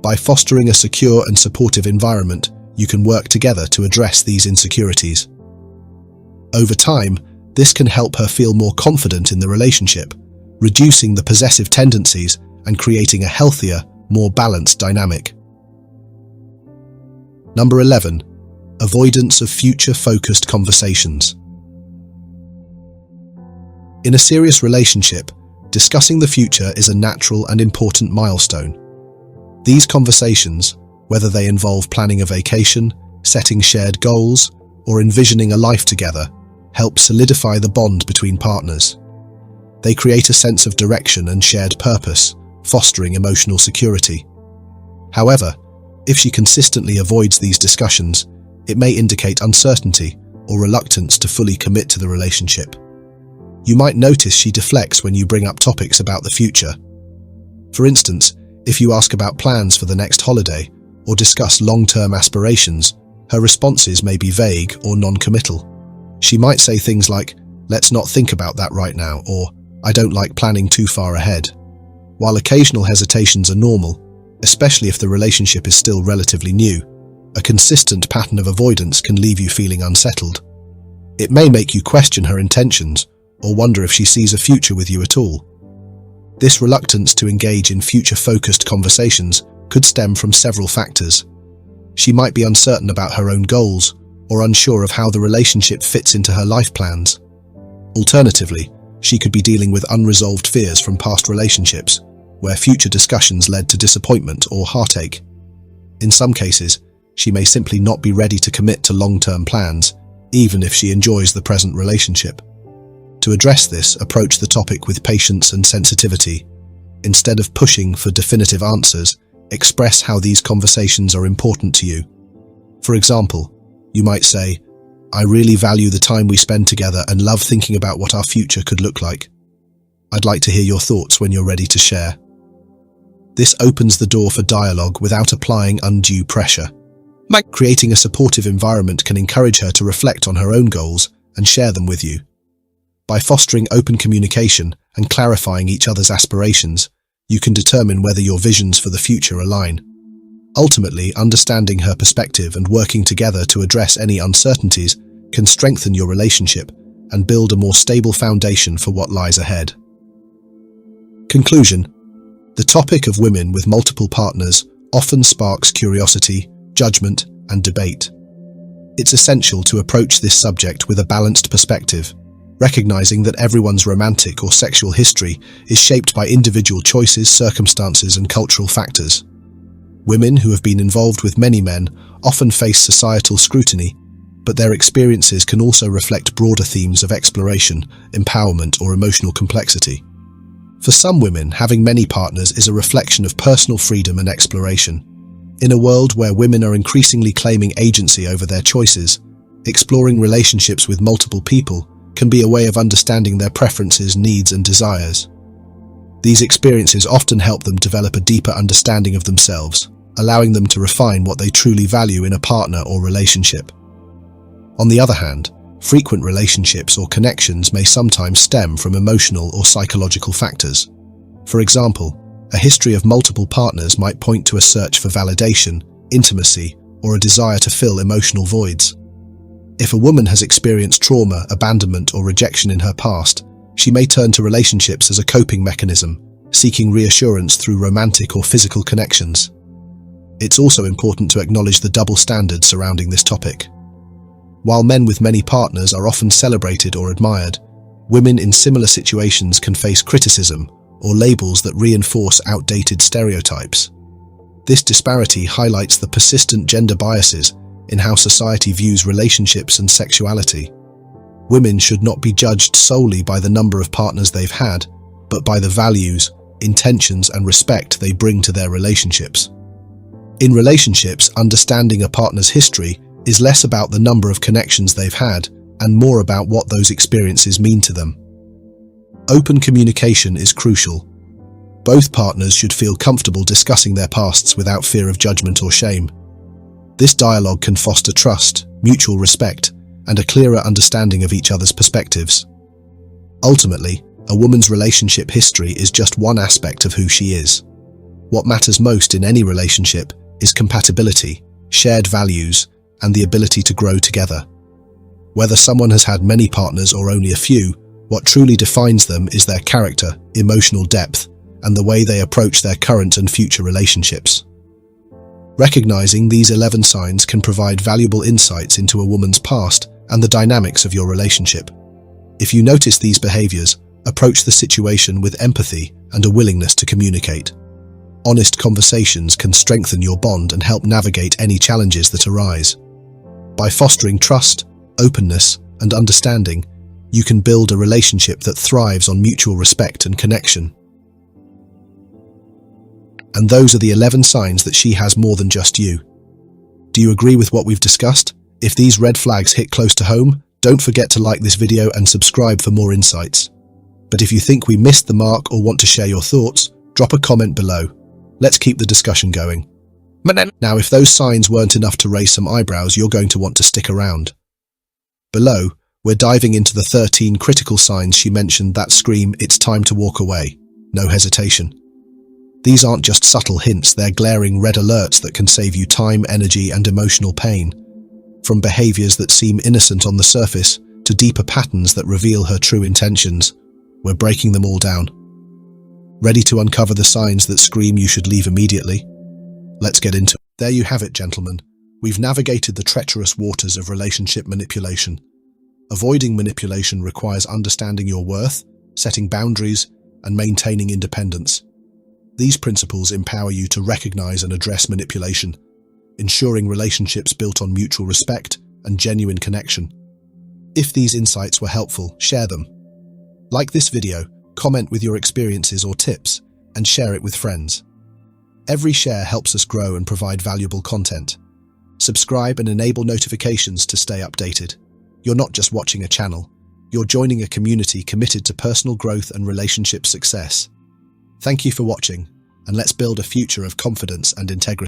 By fostering a secure and supportive environment, you can work together to address these insecurities. Over time, this can help her feel more confident in the relationship, reducing the possessive tendencies and creating a healthier, more balanced dynamic. Number 11. Avoidance of future-focused conversations. In a serious relationship, discussing the future is a natural and important milestone. These conversations, whether they involve planning a vacation, setting shared goals, or envisioning a life together, help solidify the bond between partners. They create a sense of direction and shared purpose, fostering emotional security. However, if she consistently avoids these discussions, it may indicate uncertainty or reluctance to fully commit to the relationship. You might notice she deflects when you bring up topics about the future. For instance, if you ask about plans for the next holiday or discuss long-term aspirations, her responses may be vague or non-committal. She might say things like, "Let's not think about that right now," or "I don't like planning too far ahead." While occasional hesitations are normal, especially if the relationship is still relatively new, a consistent pattern of avoidance can leave you feeling unsettled. It may make you question her intentions or wonder if she sees a future with you at all. This reluctance to engage in future-focused conversations could stem from several factors. She might be uncertain about her own goals or unsure of how the relationship fits into her life plans. Alternatively, she could be dealing with unresolved fears from past relationships, where future discussions led to disappointment or heartache. In some cases, she may simply not be ready to commit to long-term plans, even if she enjoys the present relationship. To address this, approach the topic with patience and sensitivity. Instead of pushing for definitive answers, express how these conversations are important to you. For example, you might say, "I really value the time we spend together and love thinking about what our future could look like. I'd like to hear your thoughts when you're ready to share." This opens the door for dialogue without applying undue pressure. Creating a supportive environment can encourage her to reflect on her own goals and share them with you. By fostering open communication and clarifying each other's aspirations, you can determine whether your visions for the future align. Ultimately, understanding her perspective and working together to address any uncertainties can strengthen your relationship and build a more stable foundation for what lies ahead. Conclusion: the topic of women with multiple partners often sparks curiosity, judgment, and debate. It's essential to approach this subject with a balanced perspective, recognizing that everyone's romantic or sexual history is shaped by individual choices, circumstances, and cultural factors. Women who have been involved with many men often face societal scrutiny, but their experiences can also reflect broader themes of exploration, empowerment, or emotional complexity. For some women, having many partners is a reflection of personal freedom and exploration. In a world where women are increasingly claiming agency over their choices, exploring relationships with multiple people can be a way of understanding their preferences, needs, and desires. These experiences often help them develop a deeper understanding of themselves, allowing them to refine what they truly value in a partner or relationship. On the other hand, frequent relationships or connections may sometimes stem from emotional or psychological factors. For example, a history of multiple partners might point to a search for validation, intimacy, or a desire to fill emotional voids. If a woman has experienced trauma, abandonment, or rejection in her past, she may turn to relationships as a coping mechanism, seeking reassurance through romantic or physical connections. It's also important to acknowledge the double standards surrounding this topic. While men with many partners are often celebrated or admired, women in similar situations can face criticism or labels that reinforce outdated stereotypes. This disparity highlights the persistent gender biases in how society views relationships and sexuality. Women should not be judged solely by the number of partners they've had, but by the values, intentions, and respect they bring to their relationships. In relationships, understanding a partner's history is less about the number of connections they've had and more about what those experiences mean to them. Open communication is crucial. Both partners should feel comfortable discussing their pasts without fear of judgment or shame. This dialogue can foster trust, mutual respect, and a clearer understanding of each other's perspectives. Ultimately, a woman's relationship history is just one aspect of who she is. What matters most in any relationship is compatibility, shared values, and the ability to grow together. Whether someone has had many partners or only a few, what truly defines them is their character, emotional depth, and the way they approach their current and future relationships. Recognizing these 11 signs can provide valuable insights into a woman's past and the dynamics of your relationship. If you notice these behaviors, approach the situation with empathy and a willingness to communicate. Honest conversations can strengthen your bond and help navigate any challenges that arise. By fostering trust, openness, and understanding, you can build a relationship that thrives on mutual respect and connection. And those are the 11 signs that she has more than just you. Do you agree with what we've discussed? If these red flags hit close to home, don't forget to like this video and subscribe for more insights. But if you think we missed the mark or want to share your thoughts, drop a comment below. Let's keep the discussion going. Now, if those signs weren't enough to raise some eyebrows, you're going to want to stick around. Below, we're diving into the 13 critical signs she mentioned that scream, "It's time to walk away." No hesitation. These aren't just subtle hints, they're glaring red alerts that can save you time, energy, and emotional pain. From behaviors that seem innocent on the surface to deeper patterns that reveal her true intentions, we're breaking them all down. Ready to uncover the signs that scream you should leave immediately? Let's get into it. There you have it, gentlemen. We've navigated the treacherous waters of relationship manipulation. Avoiding manipulation requires understanding your worth, setting boundaries, and maintaining independence. These principles empower you to recognize and address manipulation, ensuring relationships built on mutual respect and genuine connection. If these insights were helpful, share them. Like this video, comment with your experiences or tips, and share it with friends. Every share helps us grow and provide valuable content. Subscribe and enable notifications to stay updated. You're not just watching a channel, you're joining a community committed to personal growth and relationship success. Thank you for watching, and let's build a future of confidence and integrity.